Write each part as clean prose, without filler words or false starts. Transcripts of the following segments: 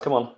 Come on.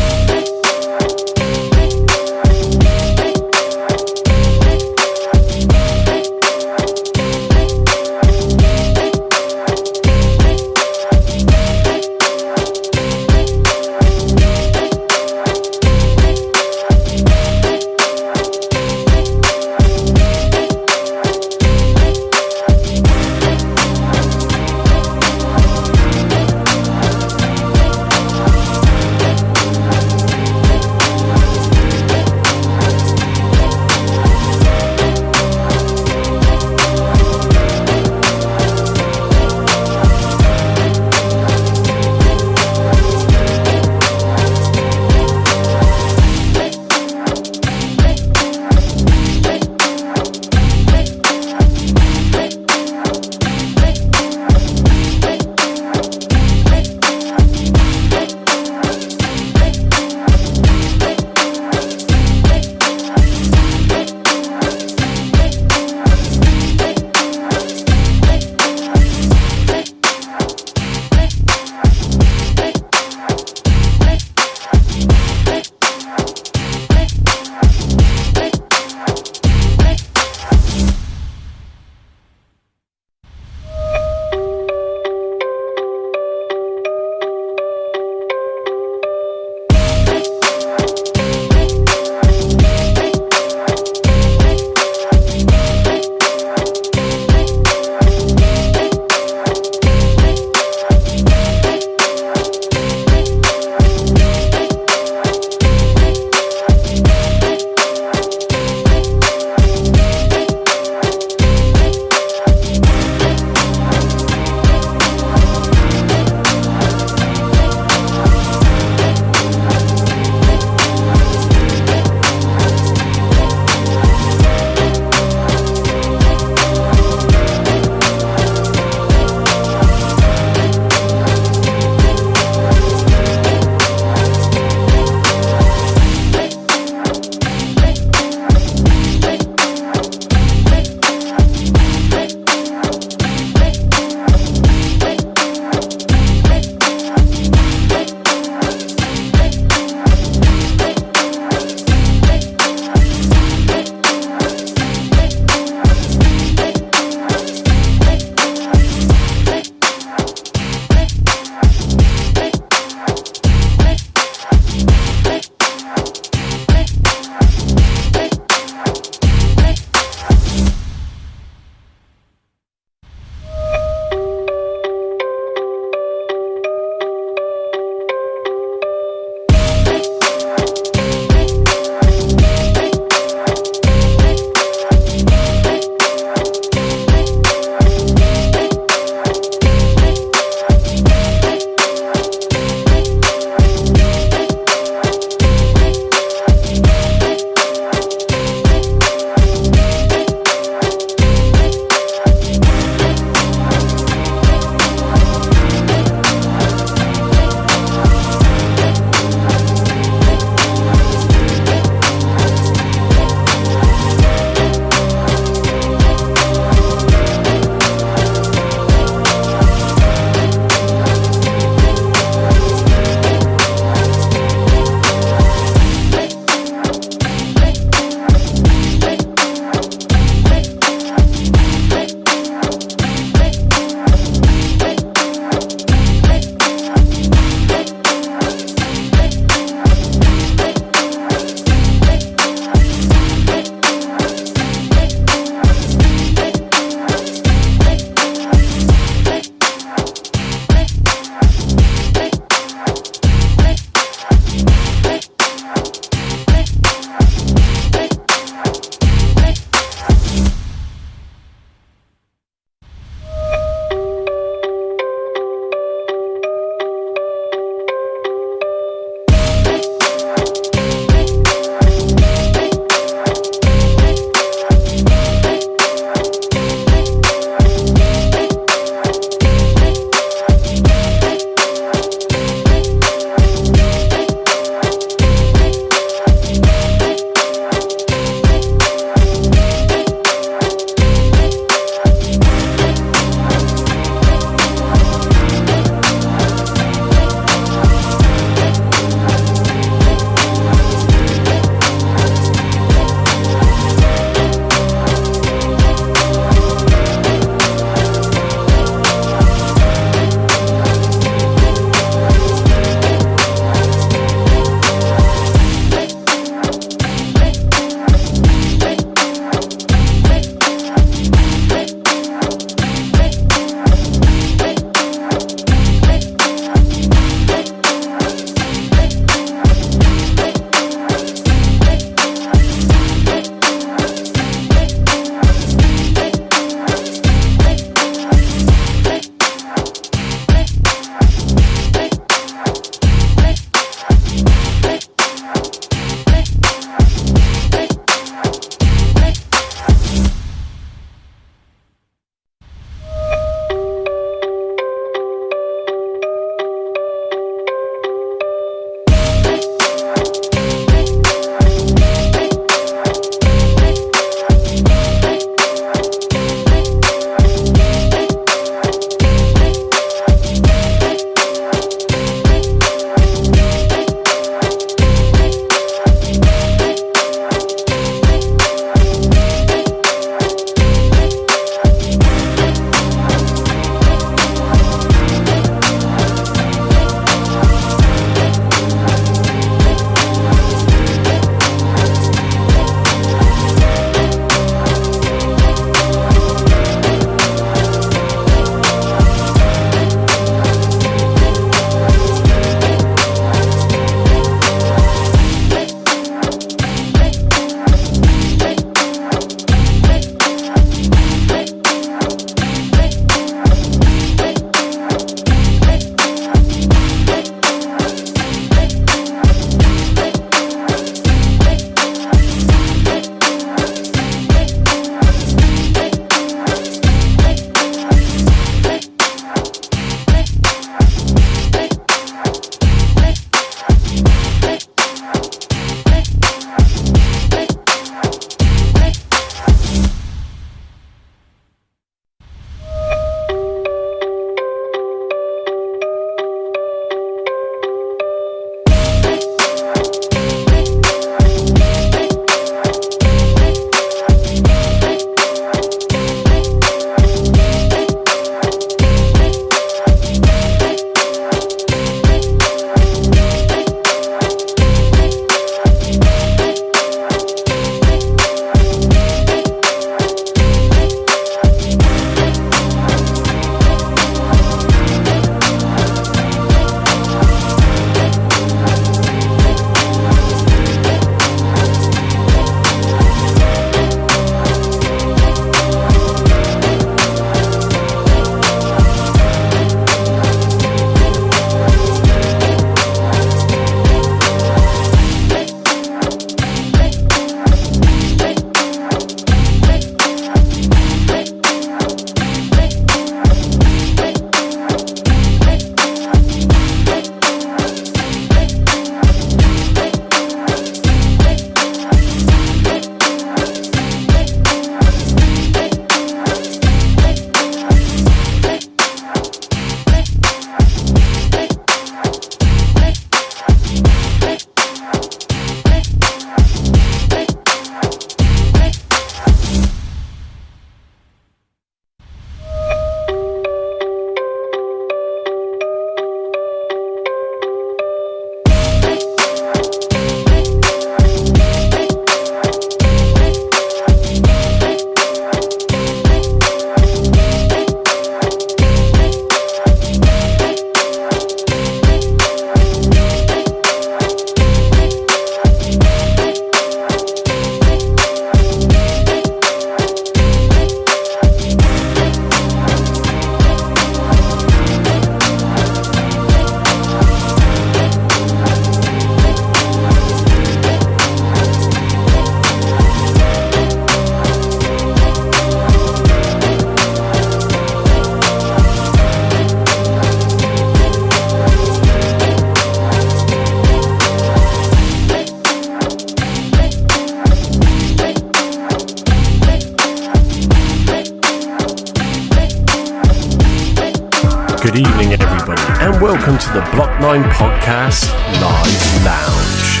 Good evening, everybody, and welcome to the Block 9 Podcast Live Lounge.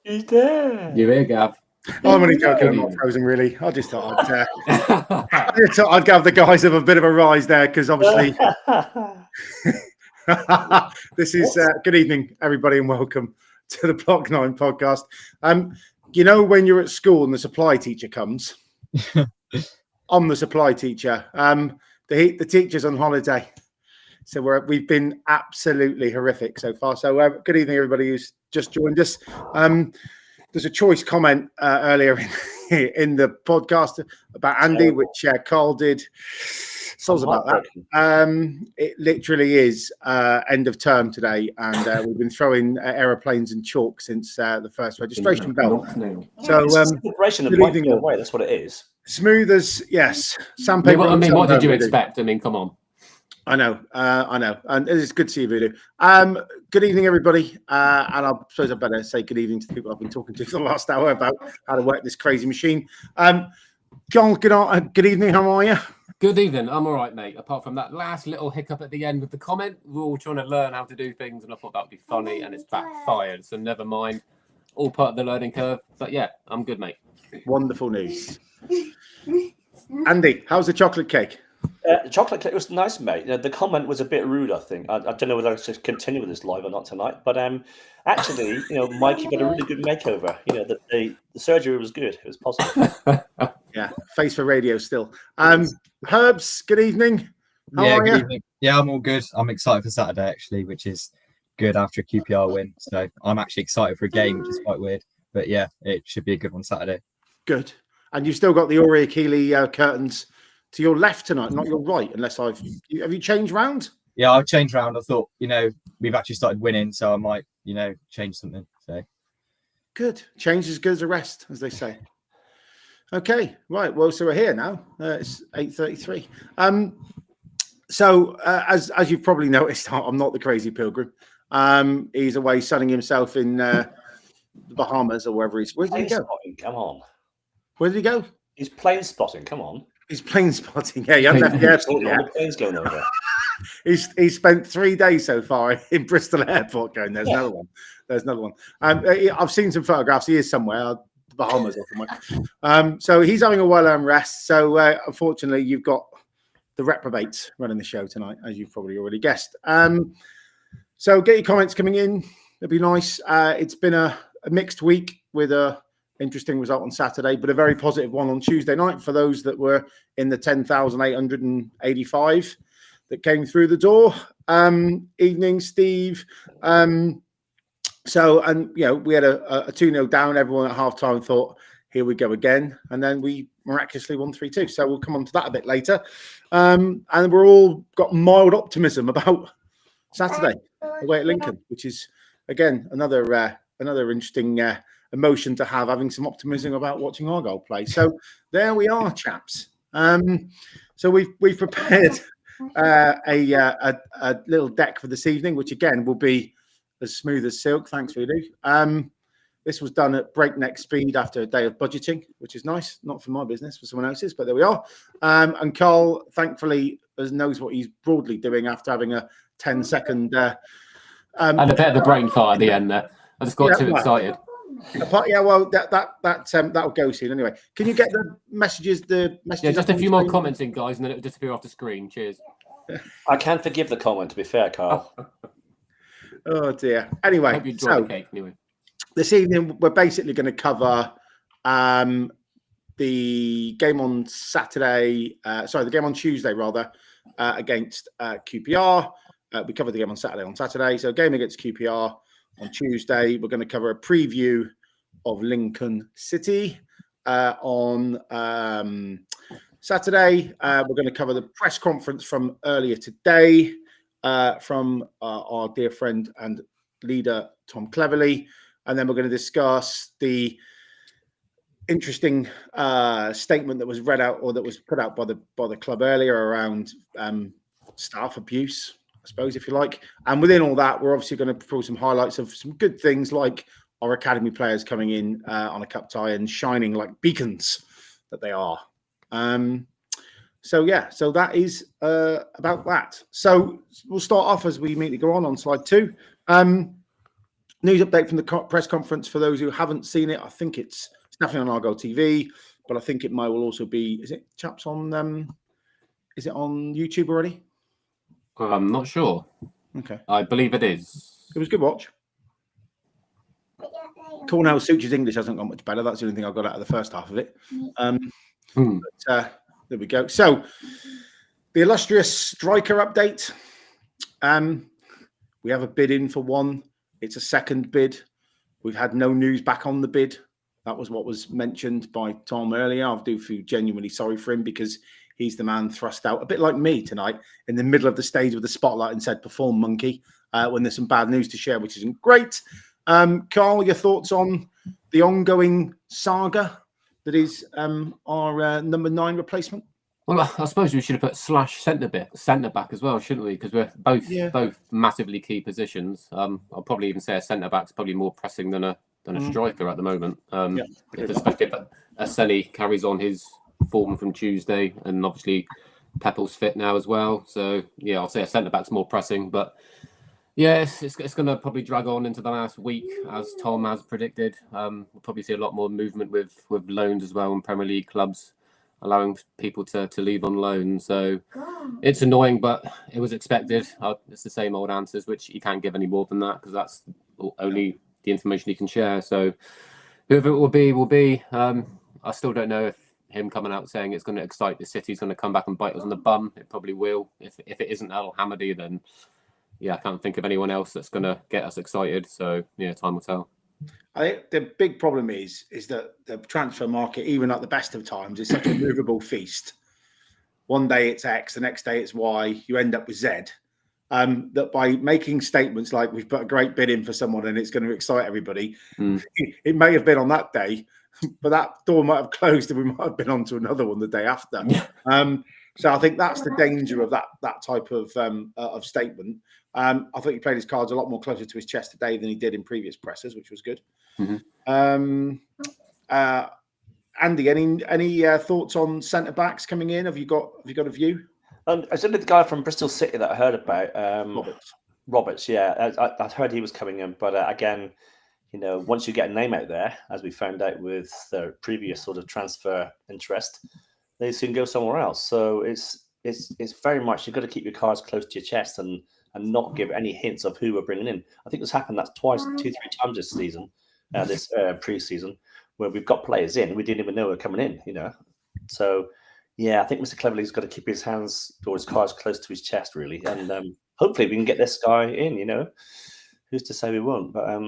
He's there. You're here, Gav. I'm only joking. I'm not frozen, really. I just thought I'd give the guys a bit of a rise there because obviously this is good evening, everybody, and welcome to the Block 9 Podcast. You know, when you're at school and the supply teacher comes, I'm the supply teacher. The teacher's on holiday, so we've been absolutely horrific so far. So good evening, everybody who's just joined us. There's a choice comment earlier in the podcast about Andy, which Carl did. So's about that. It literally is end of term today, and we've been throwing aeroplanes and chalk since the first registration bell. So, celebration of life going away. That's what it is. Smooth as sandpaper. What did you expect? I mean, come on. I know, and it's good to see you, Voodoo. Good evening, everybody, and I suppose I better say good evening to the people I've been talking to for the last hour about how to work this crazy machine. John, good evening. How are you? Good evening. I'm all right, mate. Apart from that last little hiccup at the end with the comment, we're all trying to learn how to do things, and I thought that would be funny, and it's backfired. So never mind. All part of the learning curve. But yeah, I'm good, mate. Wonderful news. Andy, how's the chocolate cake? The chocolate cake was nice, mate. The comment was a bit rude, I think. I don't know whether I should continue with this live or not tonight, but actually, Mike, you got a really good makeover. The surgery was good. It was positive. Yeah, face for radio still. Herbs, good evening. How are you? Evening. Yeah, I'm all good. I'm excited for Saturday, actually, which is good after a QPR win. So I'm actually excited for a game, which is quite weird. But yeah, it should be a good one Saturday. Good. And you've still got the Ori Akili curtains to your left tonight, not your right, unless have you changed round? Yeah, I've changed round. I thought, we've actually started winning, so I might, change something. So good. Change is good as a rest, as they say. Okay, right. Well, so we're here now. It's 8:33. So as you've probably noticed, I'm not the crazy pilgrim. He's away sunning himself in the Bahamas or wherever he's. Where did he go? Come on. Where did he go? He's plane spotting. Come on. He's plane spotting. Yeah, you haven't left the airport yet. All the planes going over. He's spent 3 days so far in Bristol Airport going, there's another one. There's another one. I've seen some photographs. He is somewhere, the Bahamas or somewhere. So he's having a well-earned rest. So unfortunately, you've got the reprobates running the show tonight, as you've probably already guessed. So get your comments coming in. It'd be nice. It's been a mixed week with a interesting result on Saturday, but a very positive one on Tuesday night for those that were in the 10,885 that came through the door. Evening, Steve. We had a 2-0 down. Everyone at halftime thought, here we go again. And then we miraculously won 3-2. So we'll come on to that a bit later. And we're all got mild optimism about Saturday away at Lincoln, which is, again, another interesting emotion to have, having some optimism about watching Argyle play. So there we are, chaps. So we've prepared a little deck for this evening, which again will be as smooth as silk. Thanks, Voodoo. This was done at breakneck speed after a day of budgeting, which is nice. Not for my business, for someone else's, but there we are. And Carl, thankfully, knows what he's broadly doing after having a 10-second. And a bit of the brain fart at the end there. I just got too excited. Well, that'll go soon anyway. Can you get the messages? Yeah, just a few more comments in, guys, and then it'll disappear off the screen. Cheers. I can forgive the comment, to be fair, Carl. Oh dear. Anyway, hope you enjoy the cake. Anyway, this evening we're basically going to cover the game on Saturday. The game on Tuesday rather against QPR. We covered the game on Saturday. So game against QPR. On Tuesday, we're going to cover a preview of Lincoln City. On Saturday, we're going to cover the press conference from earlier today from our dear friend and leader, Tom Cleverley. And then we're going to discuss the interesting statement that was read out or that was put out by the club earlier around staff abuse, I suppose, if you like. And within all that, we're obviously going to pull some highlights of some good things like our academy players coming in on a cup tie and shining like beacons that they are. So that is about that. So we'll start off as we immediately go on slide 2. News update from the press conference for those who haven't seen it. I think it's definitely on Argo TV, but I think it might will also be. Is it chaps on? Is it on YouTube already? I'm not sure. Okay, I believe it is. it was a good watch. Cornell Suture's English hasn't got much better. That's the only thing I got out of the first half of it. But, there we go. So the illustrious striker update. We have a bid in for one. It's a second bid. We've had no news back on the bid. That was what was mentioned by Tom earlier. I do feel genuinely sorry for him because he's the man thrust out, a bit like me tonight, in the middle of the stage with the spotlight and said, perform, monkey, when there's some bad news to share, which isn't great. Carl, your thoughts on the ongoing saga that is our number 9 replacement? Well, I suppose we should have put / centre back as well, shouldn't we? Because we're both massively key positions. I'll probably even say a centre back's probably more pressing than a striker at the moment. Especially if Aseni carries on his form from Tuesday, and obviously Peppel's fit now as well. So yeah, I'll say a centre back's more pressing, but yeah, it's going to probably drag on into the last week, as Tom has predicted. We'll probably see a lot more movement with loans as well in Premier League clubs, allowing people to leave on loan. So it's annoying, but it was expected. It's the same old answers, which you can't give any more than that because that's only the information you can share. So whoever it will be. I still don't know if him coming out saying it's going to excite the City's going to come back and bite us on the bum. It probably will. If it isn't Al Hamadi, then yeah, I can't think of anyone else that's going to get us excited. So yeah, time will tell. I think the big problem is that the transfer market, even at the best of times, is such a movable feast. One day it's X, the next day it's Y, you end up with Z. That by making statements like we've put a great bid in for someone and it's going to excite everybody, it may have been on that day, but that door might have closed and we might have been on to another one the day after. So I think that's the danger of that type of statement. I thought he played his cards a lot more closer to his chest today than he did in previous presses, which was good. Andy, any thoughts on centre backs coming in? Have you got a view? I said the guy from Bristol City that I heard about, Roberts. Yeah, I'd heard he was coming in, but again, once you get a name out there, as we found out with the previous sort of transfer interest, they soon go somewhere else. So it's very much you've got to keep your cards close to your chest and not give any hints of who we're bringing in. I think this happened twice, 2-3 times this season, this pre-season, where we've got players in we didn't even know were coming in. So yeah, I think Mr. Cleverley's got to keep his hands or his cards close to his chest, really, and hopefully we can get this guy in. Who's to say we won't? But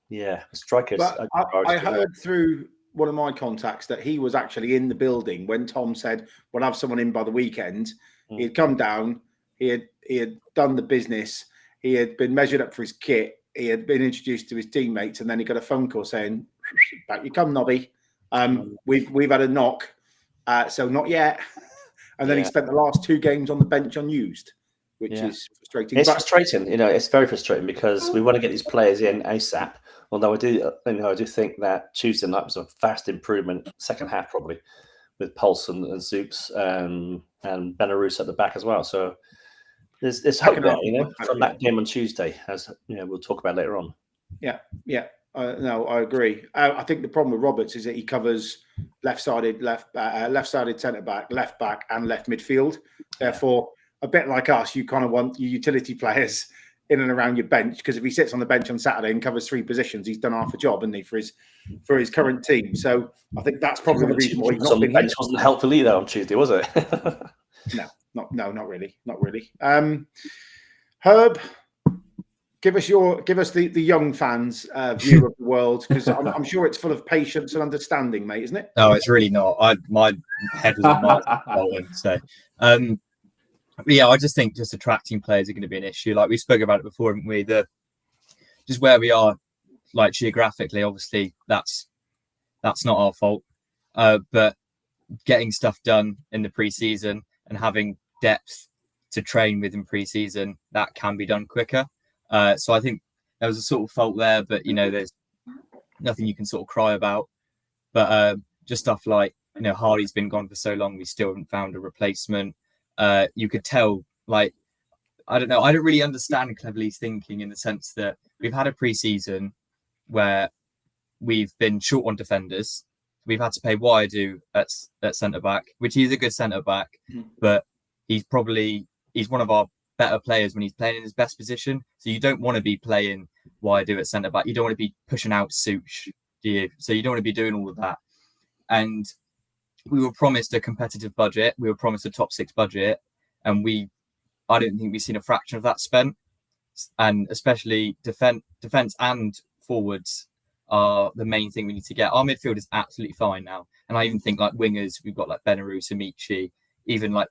yeah, strikers. But I heard through one of my contacts that he was actually in the building when Tom said we'll have someone in by the weekend. He had come down, he had done the business, he had been measured up for his kit, he had been introduced to his teammates, and then he got a phone call saying, "Back you come, Nobby. We've had a knock, so not yet." And then he spent the last 2 games on the bench unused, which is frustrating. It's frustrating, it's very frustrating because we want to get these players in ASAP. Although I do think that Tuesday night was a vast improvement, second half probably, with Pulse and Zoops and Belarus at the back as well. So there's hope there, from that game on Tuesday, as we'll talk about later on. Yeah. No, I agree. I think the problem with Roberts is that he covers left-sided centre back, left back, and left midfield. Therefore, a bit like us, you kind of want your utility players in and around your bench, because if he sits on the bench on Saturday and covers 3 positions, he's done half a job, hasn't he, for his current team? So I think that's probably the reason why he's not been bench. Wasn't helpful either on Tuesday, was it? No, not really. Herb, give us the young fans' view of the world, because I'm sure it's full of patience and understanding, mate, isn't it? No, it's really not. My head was on Bolton, so. Yeah, I just think just attracting players are going to be an issue. Like we spoke about it before, haven't we? Just where we are, like geographically, obviously that's not our fault. But getting stuff done in the pre-season and having depth to train with in pre-season, that can be done quicker. So I think there was a sort of fault there, but there's nothing you can sort of cry about. But just stuff like Hardy's been gone for so long, we still haven't found a replacement. You could tell, like, I don't know, I don't really understand Cleverley's thinking in the sense that we've had a pre-season where we've been short on defenders. We've had to pay Waidu at centre-back, which he's a good centre-back, but he's one of our better players when he's playing in his best position. So you don't want to be playing Waidu at centre-back. You don't want to be pushing out Such, do you? So you don't want to be doing all of that. And we were promised a competitive budget. We were promised a top 6 budget. And I don't think we've seen a fraction of that spent. And especially defence and forwards are the main thing we need to get. Our midfield is absolutely fine now. And I even think like wingers, we've got like Benaru, Samichi, even like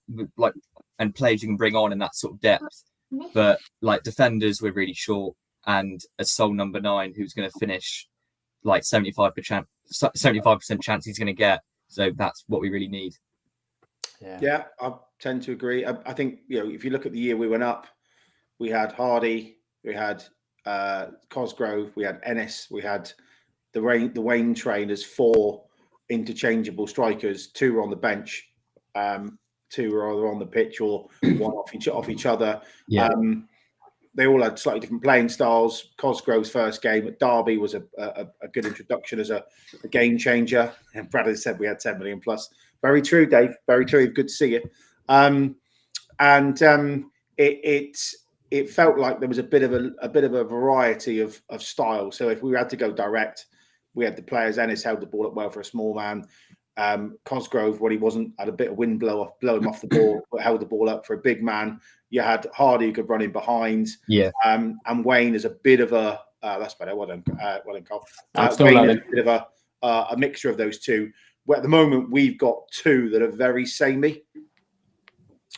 and players you can bring on in that sort of depth. But like defenders, we're really short. And a sole number 9 who's going to finish like 75% chance he's going to get. So that's what we really need. Yeah, I tend to agree. I think, if you look at the year we went up, we had Hardy, we had Cosgrove, we had Ennis, we had the Wayne train as 4 interchangeable strikers. 2 were on the bench, 2 were either on the pitch or one off each other. Yeah. They all had slightly different playing styles. Cosgrove's first game at Derby was a good introduction as a game changer. And Brad has said we had 10 million plus. Very true, Dave. Very true. Good to see you. It felt like there was a bit of a variety of style. So if we had to go direct, we had the players. Ennis held the ball up well for a small man. Cosgrove, when he had a bit of wind blow him off the ball, but held the ball up for a big man. You had Hardy who could run in behind. Yeah. And Wayne is a bit of a that's better. Well done, Cole. I'm still Wayne learning. is a bit of a mixture of those two. Well, at the moment, we've got 2 that are very samey,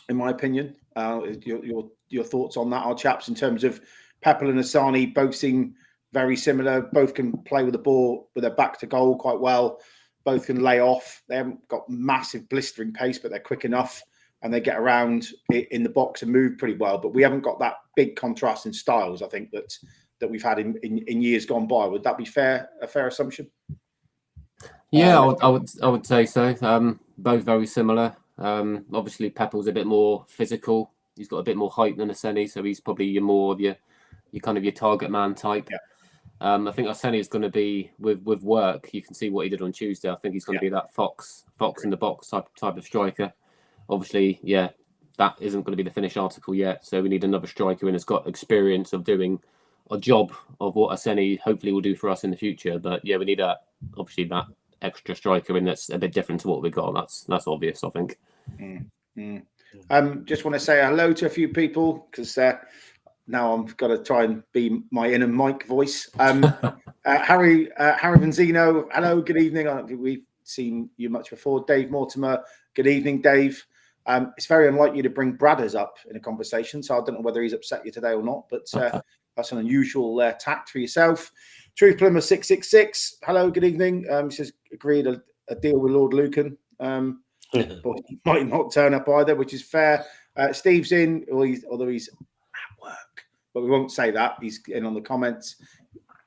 in my opinion. Your thoughts on that, our chaps, in terms of Pepple and Asani both seem very similar. Both can play with the ball with their back to goal quite well. Both can lay off. They haven't got massive blistering pace, but they're quick enough and they get around in the box and move pretty well. But we haven't got that big contrast in styles, I think, that we've had in years gone by. Would that be a fair assumption? Yeah, I would say so. Both very similar. Obviously, Pepple's a bit more physical. He's got a bit more height than Aseni, so he's probably your kind of your target man type. Yeah. I think Aseni is going to be with work. You can see what he did on Tuesday. I think he's going to be that fox in the box type of striker. Obviously, that isn't going to be the finished article yet. So we need another striker and has got experience of doing a job of what Aseni hopefully will do for us in the future. But we need that extra striker in that's a bit different to what we've got. That's obvious, I think. Just want to say hello to a few people because now I've got to try and be my inner Mike voice. Harry Vanzino, hello, good evening. I don't think we've seen you much before. Dave Mortimer, good evening, Dave. It's very unlikely to bring Bradders up in a conversation, so I don't know whether he's upset you today or not, but that's an unusual tact for yourself. Truth Plymouth 666, hello, good evening. He says, agreed a deal with Lord Lucan. But he might not turn up either, which is fair. Steve's in, although he's at work, but we won't say that. He's in on the comments.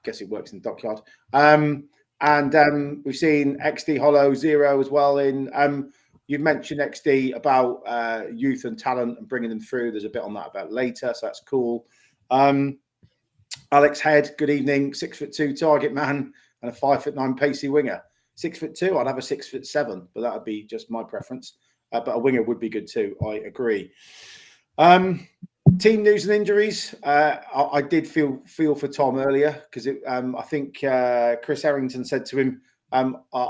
Guess he works in the dockyard. And we've seen XD Hollow 0 as well in. You've mentioned XD about youth and talent and bringing them through. There's a bit on that about later, so that's cool. Alex Head, good evening. 6'2" target man and a 5'9" pacey winger. 6'2", I'd have a 6'7", but that would be just my preference. But a winger would be good too. I agree. Team news and injuries. I did feel for Tom earlier because I think Chris Errington said to him, I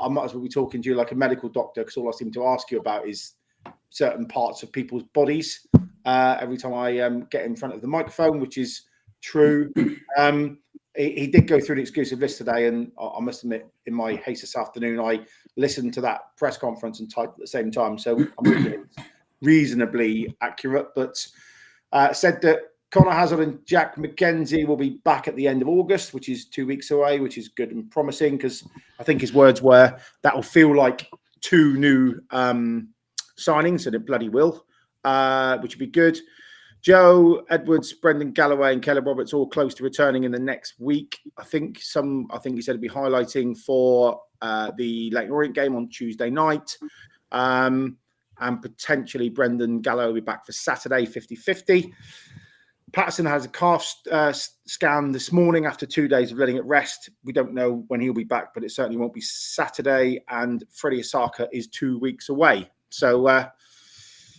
might as well be talking to you like a medical doctor because all I seem to ask you about is certain parts of people's bodies every time I get in front of the microphone, which is true. He did go through an exclusive list today, and I must admit, in my haste this afternoon, I listened to that press conference and typed at the same time. So I'm reasonably accurate, but said that Connor Hazard and Jack McKenzie will be back at the end of August, which is 2 weeks away, which is good and promising because I think his words were that will feel like 2 new signings, and it bloody will, which would be good. Joe Edwards, Brendan Galloway, and Caleb Roberts all close to returning in the next week. I think he said he'd be highlighting for the Leighton Orient game on Tuesday night. And potentially Brendan Gallo will be back for Saturday, 50-50. Patterson has a calf scan this morning after 2 days of letting it rest. We don't know when he'll be back, but it certainly won't be Saturday. And Freddie Osaka is 2 weeks away. So,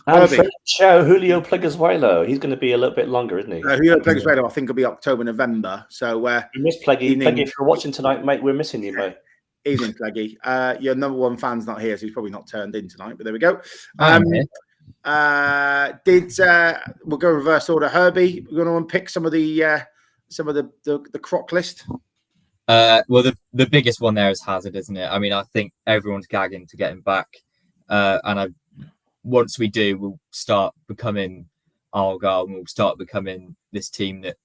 Julio Pleguezuelo, he's going to be a little bit longer, isn't he? Julio Pleguezuelo, I think, will be October, November. So, we miss Pleggy. Pleggy, if you're watching tonight, mate, we're missing you, mate. Evening, Pleggy. Your number one fan's not here, so he's probably not turned in tonight, but there we go. We'll go reverse order. Herbie, we're going to unpick some of the croc list. Well, the biggest one there is Hazard, isn't it? I mean, I think everyone's gagging to get him back, and once we do, we'll start becoming Argyle, and we'll start becoming this team that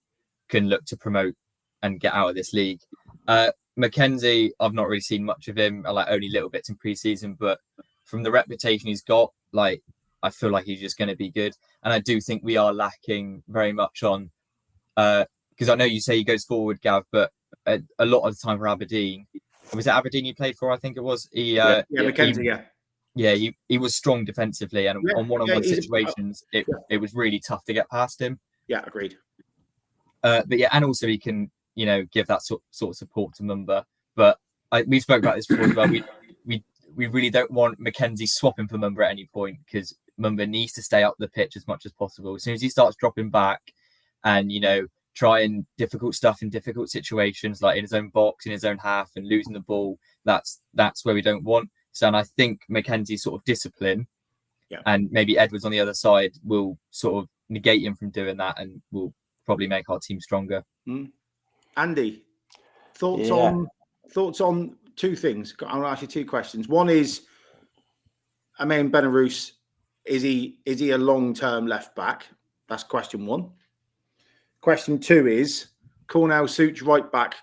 can look to promote and get out of this league. Mackenzie, I've not really seen much of him. I only little bits in pre-season, but from the reputation he's got, I feel like he's just going to be good. And I do think we are lacking very much on, because I know you say he goes forward, Gav, but a lot of the time for Aberdeen, was it Aberdeen you played for? I think it was. Mackenzie, he was strong defensively, and on one-on-one situations, it was really tough to get past him. Yeah, agreed. But yeah, and also he can, give that sort of support to Mumba. But we spoke about this before as well. We really don't want Mackenzie swapping for Mumba at any point, because Mumba needs to stay up the pitch as much as possible. As soon as he starts dropping back and, trying difficult stuff in difficult situations, like in his own box, in his own half, and losing the ball, that's where we don't want. So, and I think Mackenzie's sort of discipline and maybe Edwards on the other side will sort of negate him from doing that, and will probably make our team stronger. Andy, thoughts on two things. I'm going to ask you two questions. One is, Benarous, is he a long-term left back? That's question one. Question two is Cornell Such right back ?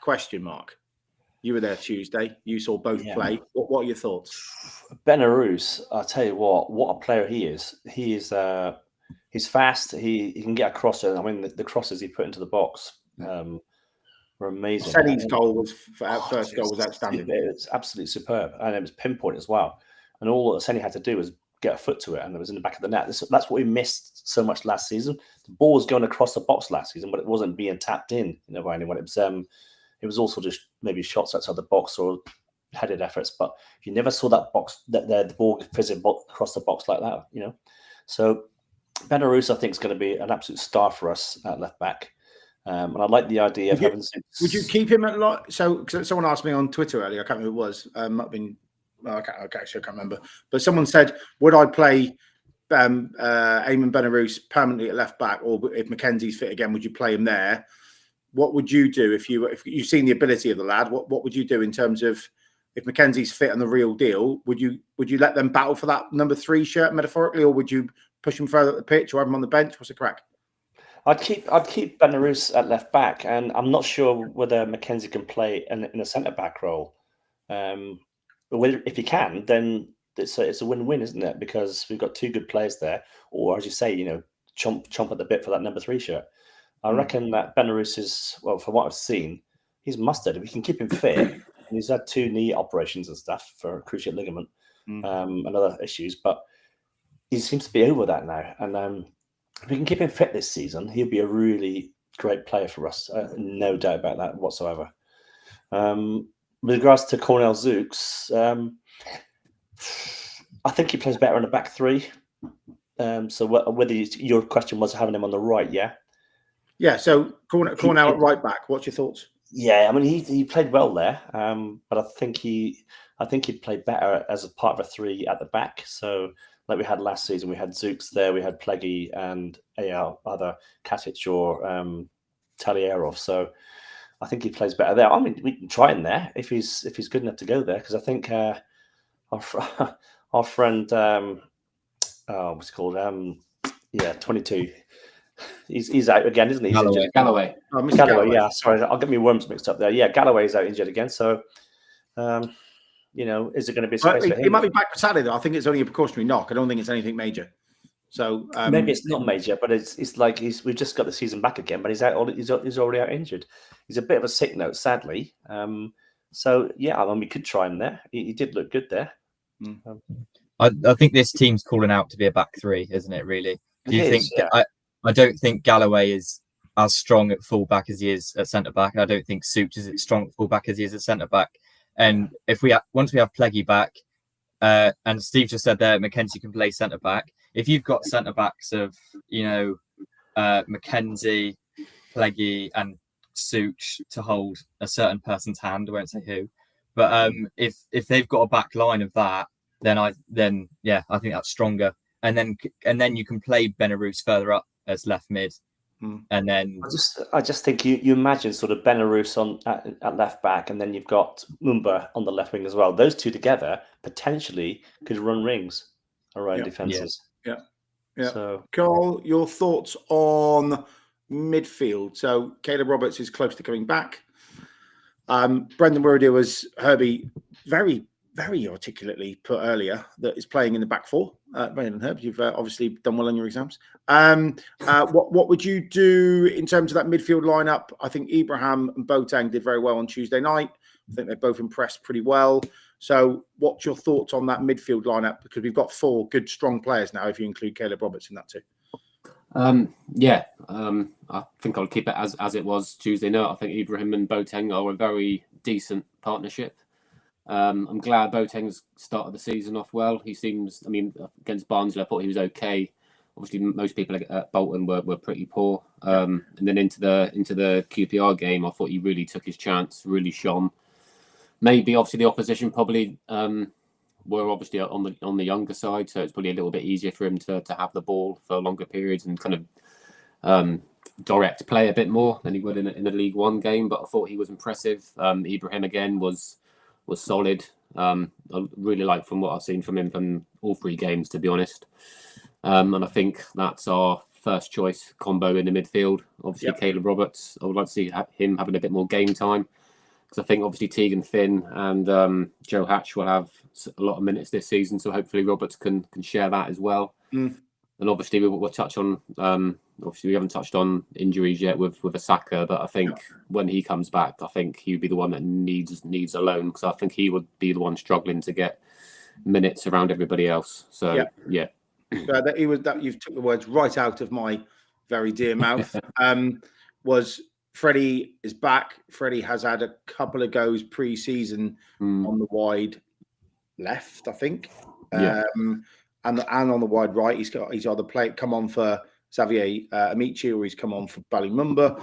You were there Tuesday. You saw both play. What are your thoughts? Benarous, I'll tell you what a player he is. He's fast. He can get a crosser. I mean, the crosses he put into the box were amazing. Senny's first goal was outstanding. It was absolutely superb, and it was pinpoint as well. And all that Senny had to do was get a foot to it, and it was in the back of the net. That's what we missed so much last season. The ball was going across the box last season, but it wasn't being tapped in, by anyone. It was also just maybe shots outside the box or headed efforts. But you never saw that box, the ball fizzing across the box like that, So Benarous, I think, is going to be an absolute star for us at left back. And I like the idea of having. Would you keep him at So someone asked me on Twitter earlier. I can't remember who it was. I can't remember. But someone said, "Would I play Eamon Benarous permanently at left back, or if Mackenzie's fit again, would you play him there?" What would you do if you've seen the ability of the lad? What would you do in terms of if Mackenzie's fit and the real deal? Would you let them battle for that number 3 shirt metaphorically, or would you push him further up the pitch or have him on the bench? What's the crack? I'd keep Benarous at left back, and I'm not sure whether Mackenzie can play in a centre back role. But if he can, then it's a win-win, isn't it? Because we've got two good players there, or as you say, chomp at the bit for that number 3 shirt. I reckon that Benarous is, well, from what I've seen, he's mustard. If we can keep him fit, and he's had 2 knee operations and stuff for cruciate ligament and other issues, but he seems to be over that now. And if we can keep him fit this season, he'll be a really great player for us. No doubt about that whatsoever. With regards to Cornell Zooks, I think he plays better in the back 3. So whether your question was having him on the right, yeah? Yeah, so Cornell at right back. What's your thoughts? Yeah, I mean he played well there, but I think he'd play better as a part of a 3 at the back. So like we had last season, we had Zooks there, we had Pleggy and either Katic or Talierov. So I think he plays better there. I mean, we can try him there if he's good enough to go there, because I think our friend what's it called 22. He's out again, isn't he? Galloway. Oh, Mr. Galloway, yeah. Sorry, I'll get my worms mixed up there. Yeah, Galloway's out injured again. So, is it going to be a space for him? He might be back for Saturday, though. I think it's only a precautionary knock. I don't think it's anything major. So maybe it's not major, but it's like we've just got the season back again, but he's out. He's already out injured. He's a bit of a sick note, sadly. So yeah, I mean, we could try him there. He did look good there. I think this team's calling out to be a back three, isn't it? Really? Do you think? Yeah. I don't think Galloway is as strong at fullback as he is at centre back. I don't think Such is as strong at fullback as he is at centre back. And if once we have Pleggy back, and Steve just said there, Mackenzie can play centre back. If you've got centre backs of Mackenzie, Pleggy, and Such to hold a certain person's hand, I won't say who, but if they've got a back line of that, then I think that's stronger. And then you can play Benarouz further up as left mid, and then I just think you imagine sort of Benarouz at left back, and then you've got Mumba on the left wing as well. Those two together potentially could run rings around defenses. Yeah. So, Carl, your thoughts on midfield? So Caleb Roberts is close to coming back. Brendan Wordy was Herbie very, very articulately put earlier that is playing in the back four. Brendan and Herb, you've obviously done well on your exams. What would you do in terms of that midfield lineup? I think Ibrahim and Boateng did very well on Tuesday night. I think they both impressed pretty well. So what's your thoughts on that midfield lineup? Because we've got four good, strong players now, if you include Caleb Roberts in that too. I think I'll keep it as it was Tuesday night. I think Ibrahim and Boateng are a very decent partnership. I'm glad Boateng's started the season off well. He seems, against Barnsley, I thought he was okay. Obviously, most people at Bolton were pretty poor. And then into the QPR game, I thought he really took his chance, really shone. Maybe, obviously, the opposition probably were obviously on the younger side, so it's probably a little bit easier for him to have the ball for longer periods and kind of direct play a bit more than he would in a League One game. But I thought he was impressive. Ibrahim again was solid. I really like from what I've seen from him from all three games, to be honest. And I think that's our first choice combo in the midfield. Obviously, Caleb Roberts. I would like to see him having a bit more game time, because I think obviously Tegan Finn and Joe Hatch will have a lot of minutes this season. So hopefully Roberts can share that as well. And obviously we'll touch on. Obviously we haven't touched on injuries yet with Asaka, but I think when he comes back, I think he'd be the one that needs a loan, because I think he would be the one struggling to get minutes around everybody else. So yeah. You've took the words right out of my very dear mouth. Was Freddie is back. Freddie has had a couple of goes pre-season on the wide left, I think, and on the wide right. He's either come on for Xavier Amici, or he's come on for Ballymumba.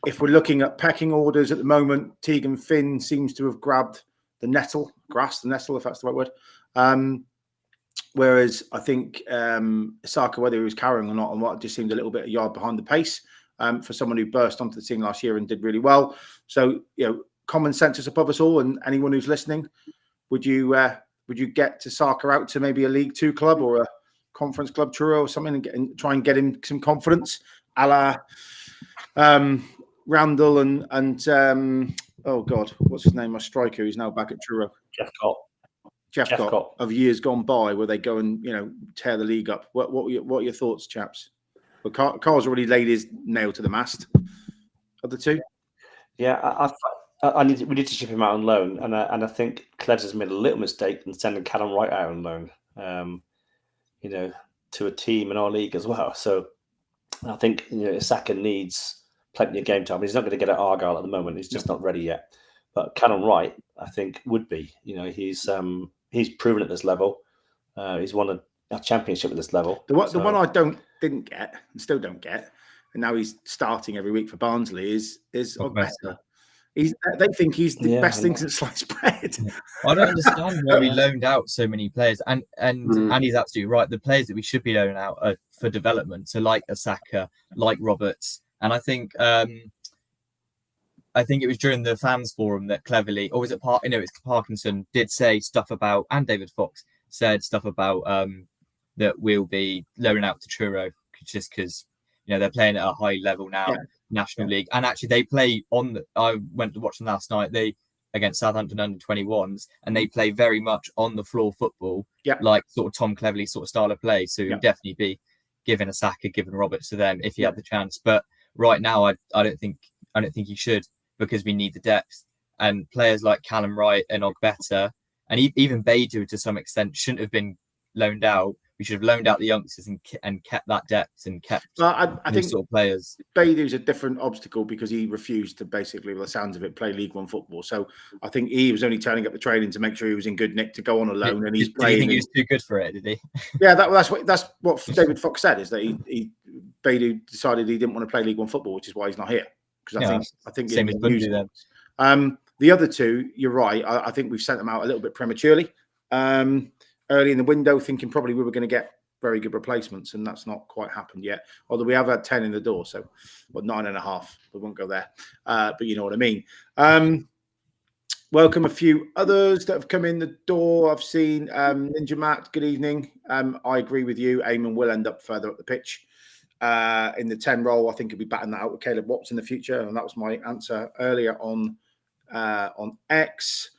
If we're looking at pecking orders at the moment, Tegan Finn seems to have grabbed the nettle, if that's the right word. Whereas I think Asaka, whether he was carrying or not, and what just seemed a little bit a yard behind the pace for someone who burst onto the scene last year and did really well. So, common sense is above us all, and anyone who's listening, would you get to Saka out to maybe a League Two club or a Conference Club Truro or something, and try and get him some confidence, a la Randall and oh God, what's his name? My striker who's now back at Truro. Jeff Cott of years gone by, where they go and tear the league up. What are your thoughts, chaps? Well, Carl's already laid his nail to the mast. Of the two, yeah, we need to ship him out on loan, and I think Klebs has made a little mistake in sending Callum Wright out on loan. To a team in our league as well. So I think Asaka needs plenty of game time. He's not going to get at Argyle at the moment. He's just not ready yet. But Callum Wright, I think, would be. He's proven at this level. He's won a championship at this level. The one I didn't get and still don't get, and now he's starting every week for Barnsley is Ogbeta. They think he's the best thing since sliced bread. I don't understand why we loaned out so many players, and Andy's absolutely right. The players that we should be loaning out are for development, so like Asaka, like Roberts, and I think it was during the fans forum that cleverly, or was it it's Parkinson did say stuff about, and David Fox said stuff about that we'll be loaning out to Truro just because they're playing at a high level now. Yeah. National League, and actually they play I went to watch them last night. They against Southampton under 21s, and they play very much on the floor football, like sort of Tom Cleverley sort of style of play. So he'd definitely be giving Asaka, giving Roberts to them if he had the chance. But right now, I don't think he should, because we need the depth. and players like Callum Wright and Ogbeta, and even Beidou to some extent shouldn't have been loaned out. We should have loaned out the youngsters and kept that depth and kept I these think sort of players. Beidou's a different obstacle because he refused to basically, by the sounds of it, play League One football. So I think he was only turning up the training to make sure he was in good nick to go on a loan, and he's Did playing. you think he was too good for it? Did he? Yeah, that's what David Fox said, is that Beidou decided he didn't want to play League One football, which is why he's not here. Because I think same as Bundy then. The other two, you're right. I think we've sent them out a little bit prematurely, early in the window, thinking probably we were going to get very good replacements, and that's not quite happened yet. Although we have had 10 in the door, so 9.5. We won't go there, but you know what I mean. Welcome a few others that have come in the door. I've seen Ninja Matt. Good evening. I agree with you. Eamon will end up further up the pitch in the 10 role. I think he'll be batting that out with Caleb Watts in the future, and that was my answer earlier on X.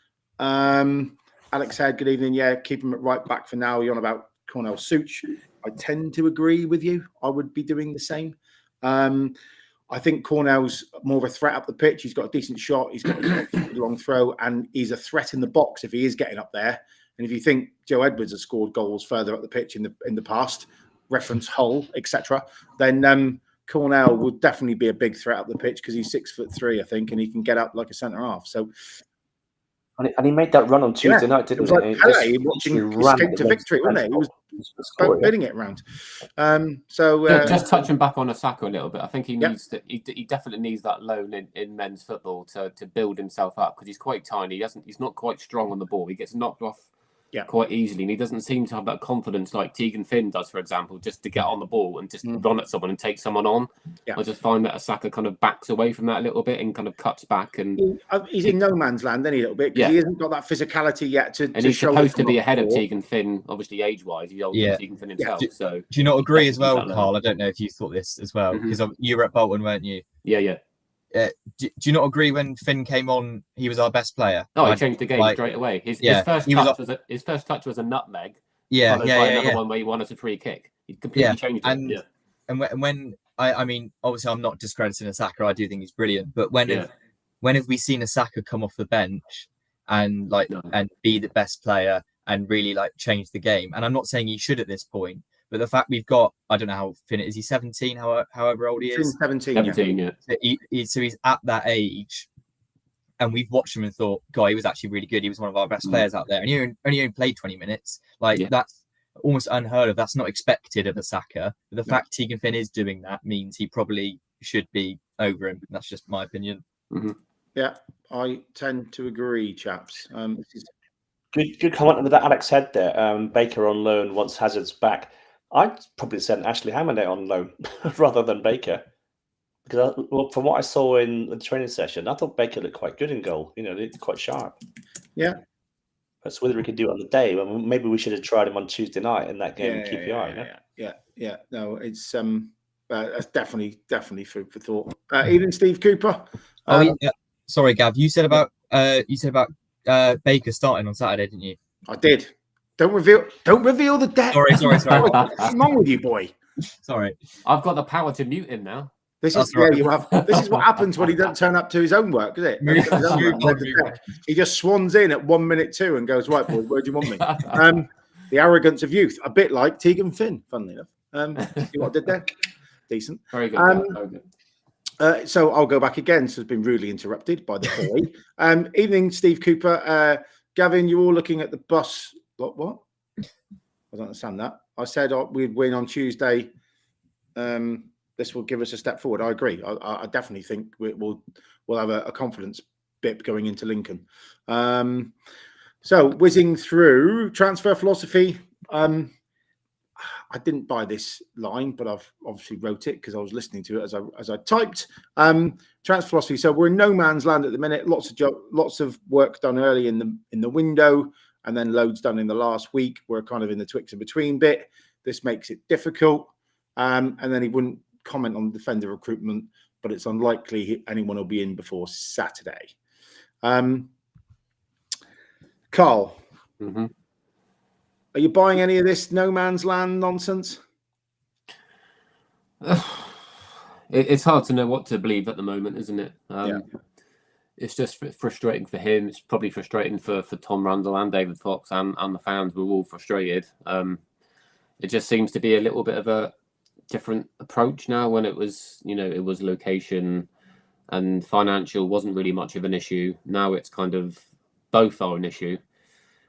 Alex said, good evening. Yeah, keep him at right back for now. You're on about Cornell Such. I tend to agree with you. I would be doing the same. I think Cornell's more of a threat up the pitch. He's got a decent shot. He's got a long throw, and he's a threat in the box if he is getting up there. And if you think Joe Edwards has scored goals further up the pitch in the past, reference Hull, etc., then Cornell would definitely be a big threat up the pitch because he's 6'3", I think, and he can get up like a centre half. So. And he made that run on Tuesday night, didn't he? It was like Pele watching Escape to Victory, wasn't it? He was bidding it around. Just touching back on Osaka a little bit, I think he needs to. He definitely needs that loan in men's football to build himself up, because he's quite tiny. He's not quite strong on the ball. He gets knocked off quite easily, and he doesn't seem to have that confidence like Tegan Finn does, for example, just to get on the ball and just run at someone and take someone on. I just find that Osaka kind of backs away from that a little bit and kind of cuts back. And he's in no man's land, then a little bit, because he hasn't got that physicality yet to he's show supposed to be ahead of Tegan Finn, obviously age-wise. He's older than Tegan Finn himself. Do you not agree as well, Carl? I don't know if you thought this as well, because you were at Bolton, weren't you? Yeah. Do you not agree when Finn came on, he was our best player? Oh, he changed the game straight away. His first touch was a nutmeg. Another one where he won us a free kick. He completely changed it. And when I mean, obviously, I'm not discrediting Osaka. I do think he's brilliant. But when have we seen Osaka come off the bench and and be the best player and really change the game? And I'm not saying he should at this point. But the fact we've got, I don't know how Finn is. He 17? However old he is. 17. Yeah. So he's at that age, and we've watched him and thought, God, he was actually really good. He was one of our best players out there, and he only played 20 minutes. That's almost unheard of. That's not expected of Osaka. But the fact Tegan Finn is doing that means he probably should be over him. That's just my opinion. Yeah, I tend to agree, chaps. Good comment that Alex said there. Baker on loan once Hazard's back. I'd probably send Ashley Hammond out on loan rather than Baker, because from what I saw in the training session, I thought Baker looked quite good in goal. He looked quite sharp. Yeah. That's whether we could do it on the day. Well, maybe we should have tried him on Tuesday night in that game in QPR. Yeah. No, it's that's definitely food for thought. Even Steve Cooper. Sorry, Gav. You said about Baker starting on Saturday, didn't you? I did. Don't reveal the depth. Sorry. What's wrong with you, boy? Sorry. I've got the power to mute him now. This is you have. This is what happens when he doesn't turn up to his own work, is it? He just swans in at 1 minute 2 and goes, right, boy, where do you want me? The arrogance of youth, a bit like Tegan Finn, funnily enough. See what I did there? Decent. Very good. Very good. So I'll go back again. So it's been rudely interrupted by the boy. Evening, Steve Cooper. Gavin, you're all looking at the bus. What? I don't understand that. I said we'd win on Tuesday. This will give us a step forward. I agree. I definitely think we'll have a confidence bit going into Lincoln. So whizzing through transfer philosophy. I didn't buy this line, but I've obviously wrote it because I was listening to it as I typed. Transfer philosophy. So we're in no man's land at the minute. Lots of work done early in the window, and then loads done in the last week. We're kind of in the twixt and between bit. This makes it difficult. And then he wouldn't comment on defender recruitment, but it's unlikely anyone will be in before Saturday. Carl, are you buying any of this no man's land nonsense? It's hard to know what to believe at the moment, isn't it? it's just frustrating for him. It's probably frustrating for Tom Randall and David Fox and the fans. We're all frustrated. It just seems to be a little bit of a different approach now. When it was, it was location and financial wasn't really much of an issue. Now it's kind of both are an issue,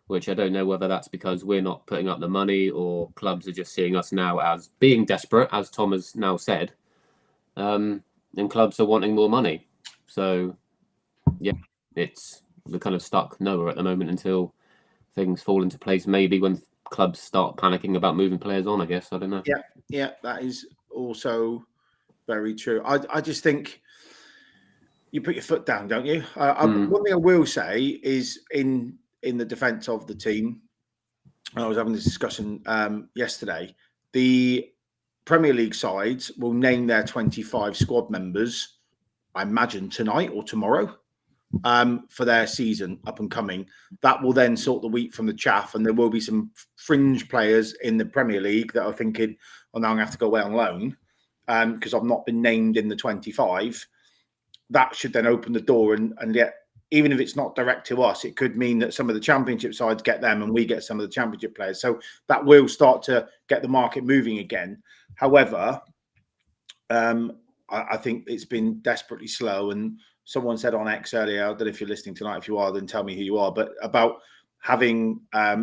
which I don't know whether that's because we're not putting up the money or clubs are just seeing us now as being desperate, as Tom has now said, and clubs are wanting more money. So, yeah, we're kind of stuck nowhere at the moment until things fall into place. Maybe when clubs start panicking about moving players on, I guess. I don't know. Yeah, that is also very true. I just think you put your foot down, don't you? One thing I will say is in the defence of the team, I was having this discussion yesterday. The Premier League sides will name their 25 squad members, I imagine, tonight or tomorrow for their season up and coming. That will then sort the wheat from the chaff, and there will be some fringe players in the Premier League that are thinking, oh, now I'm going to have to go away on loan because I've not been named in the 25. That should then open the door, and yet, even if it's not direct to us, it could mean that some of the Championship sides get them and we get some of the Championship players. So that will start to get the market moving again. However, I think it's been desperately slow. And someone said on X earlier, I don't know if you're listening tonight. If you are, then tell me who you are. But about having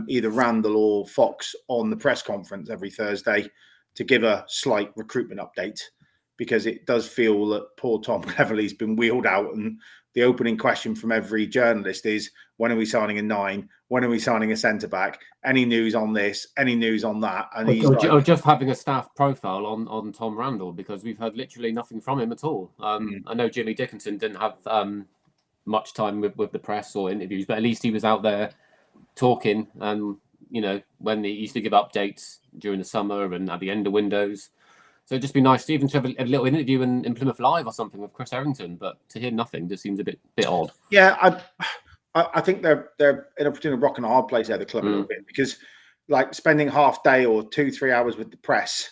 either Randall or Fox on the press conference every Thursday to give a slight recruitment update, because it does feel that poor Tom Cleverley's been wheeled out, and the opening question from every journalist is, when are we signing a 9? When are we signing a centre-back? Any news on this? Any news on that? And or just having a staff profile on Tom Randall, because we've heard literally nothing from him at all. I know Jimmy Dickinson didn't have much time with the press or interviews, but at least he was out there talking. And, when he used to give updates during the summer and at the end of windows. So it'd just be nice to even have a little interview in Plymouth Live or something with Chris Errington, but to hear nothing just seems a bit odd. Yeah, I think they're in a rock and a hard place there, the club, a little bit, because like spending half day or 2-3 hours with the press,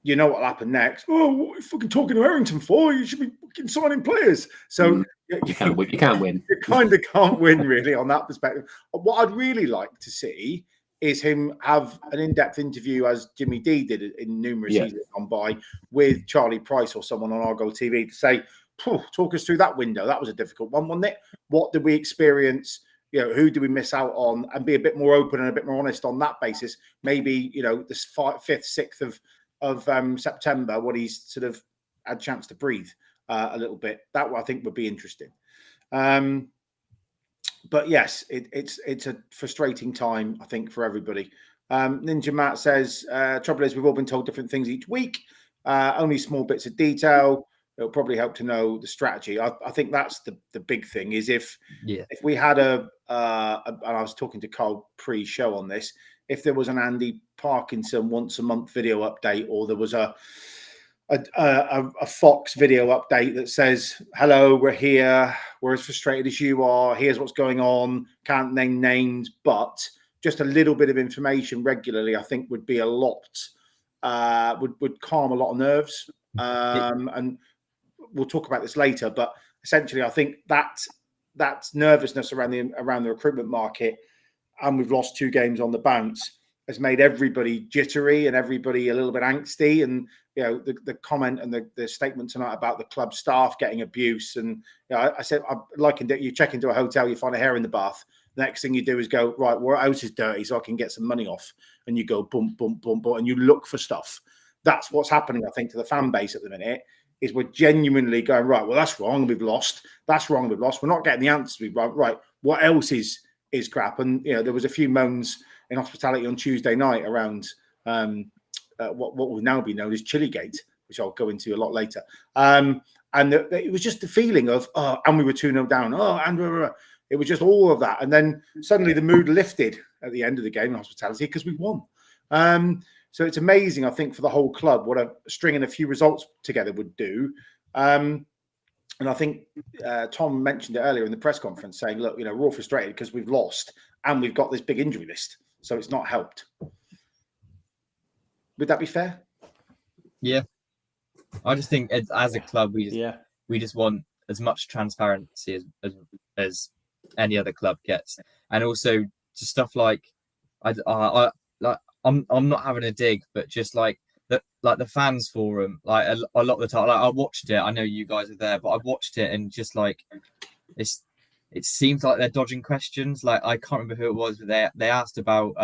you know what'll happen next. Oh, what are you fucking talking to Errington for? You should be fucking signing players. So you can't win. You can't win. You kind of can't win really on that perspective. What I'd really like to see is him have an in-depth interview, as Jimmy D did in numerous seasons gone by, with Charlie Price or someone on Argo TV to say, talk us through that window. That was a difficult one, wasn't it? What did we experience? Who did we miss out on? And be a bit more open and a bit more honest on that basis. Maybe, this 5th, 6th of September, what he's sort of had a chance to breathe a little bit. That I think would be interesting. But yes, it's a frustrating time, I think, for everybody. Ninja Matt says, trouble is we've all been told different things each week, only small bits of detail. It'll probably help to know the strategy. I think that's the big thing, is if we had and I was talking to Carl pre-show on this, if there was an Andy Parkinson once a month video update, or there was a Fox video update that says, hello, we're here, we're as frustrated as you are, here's what's going on, can't name names, but just a little bit of information regularly, I think would be a lot, would calm a lot of nerves. And we'll talk about this later, but essentially I think that nervousness around the recruitment market, and we've lost 2 games on the bounce, has made everybody jittery and everybody a little bit angsty. And the comment and the statement tonight about the club staff getting abuse, and I said, I likened it, you check into a hotel, you find a hair in the bath, the next thing you do is go, right, well, house is dirty so I can get some money off, and you go bump, and you look for stuff. That's what's happening, I think, to the fan base at the minute, is we're genuinely going, right, well, that's wrong, we've lost, that's wrong, we've lost, we're not getting the answers we want, right, what else is crap? And there was a few moans in hospitality on Tuesday night around what will now be known as Chilligate, which I'll go into a lot later. And it was just the feeling of, and we were 2-0 down. And it was just all of that. And then suddenly the mood lifted at the end of the game in hospitality because we won. So it's amazing, I think, for the whole club, what a stringing a few results together would do. And I think Tom mentioned it earlier in the press conference, saying, look, we're all frustrated because we've lost and we've got this big injury list. So it's not helped. Would that be fair? Yeah. I just think as a club, we just want as much transparency as any other club gets, and also just stuff like I'm not having a dig, but just like the fans forum, like a lot of the time, like I watched it. I know you guys are there, but I watched it and just like it seems like they're dodging questions. Like I can't remember who it was, but they asked about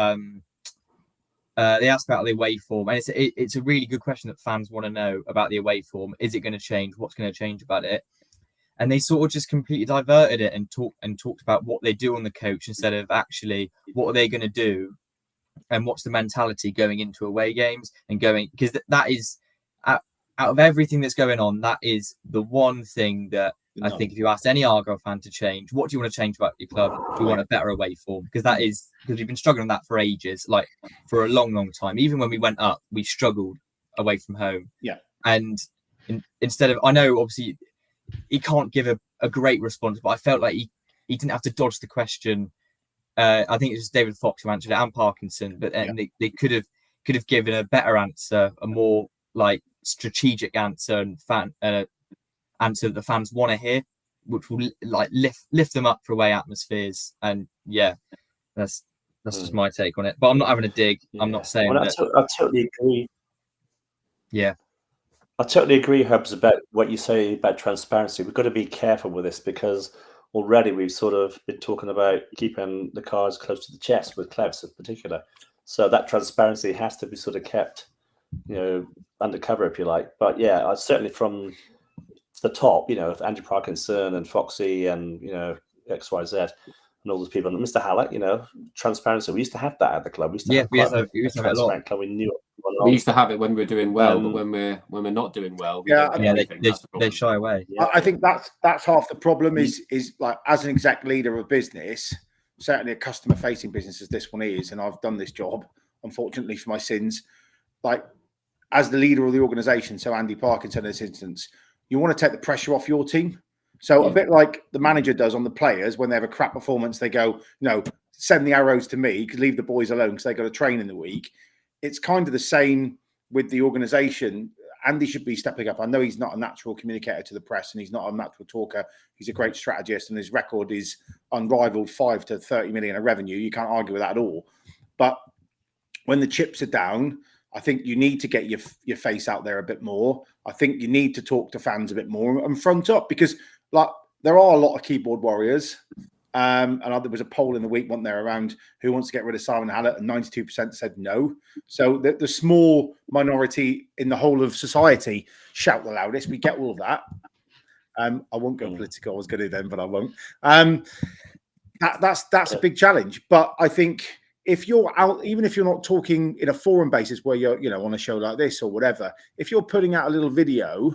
the away form, and it's a really good question that fans want to know about the away form. Is it going to change? What's going to change about it? And they sort of just completely diverted it and talked about what they do on the coach instead of actually what are they going to do and what's the mentality going into away games and going, because that is out of everything that's going on, that is the one thing that I think if you ask any Argyle fan to change, what do you want to change about your club? We want a better away form, because we've been struggling with that for ages, like for a long, long time. Even when we went up, we struggled away from home. Yeah. And instead of, I know obviously he can't give a great response, but I felt like he didn't have to dodge the question. I think it was David Fox who answered it and Parkinson, but they could have given a better answer, a more like strategic answer and answer that the fans want to hear, which will like lift them up for away atmospheres. And yeah, that's just my take on it. But I'm not having a dig. Yeah. I'm not saying that. I totally agree. Yeah. I totally agree, Herbs, about what you say about transparency. We've got to be careful with this, because already we've sort of been talking about keeping the cards close to the chest with Clevs in particular. So that transparency has to be sort of kept, undercover, if you like. But yeah, certainly from the top, if Andrew Parkinson and Foxy and, XYZ and all those people, and Mr. Hallett, transparency. We used to have that at the club. We used to have we used to have it a lot. Club. We knew it. We used to have it when we're doing well, but when we're not doing well, they shy away. Yeah. I think that's half the problem. Is like, as an exec leader of a business, certainly a customer facing business as this one is, and I've done this job, unfortunately for my sins, like as the leader of the organisation, so Andy Parkinson in this instance, you want to take the pressure off your team. So a bit like the manager does on the players when they have a crap performance, they go, send the arrows to me, leave the boys alone because they got to train in the week. It's kind of the same with the organisation. Andy should be stepping up. I know he's not a natural communicator to the press and he's not a natural talker. He's a great strategist and his record is unrivaled, 5 to 30 million of revenue. You can't argue with that at all. But when the chips are down, I think you need to get your face out there a bit more. I think you need to talk to fans a bit more and front up, because like there are a lot of keyboard warriors. And there was a poll in the week, wasn't there, around who wants to get rid of Simon Hallett, and 92% said no. So the small minority in the whole of society shout the loudest. We get all of that. I won't go political. I was going to then, but I won't. That's a big challenge. But I think if you're out, even if you're not talking in a forum basis where you're on a show like this or whatever, if you're putting out a little video.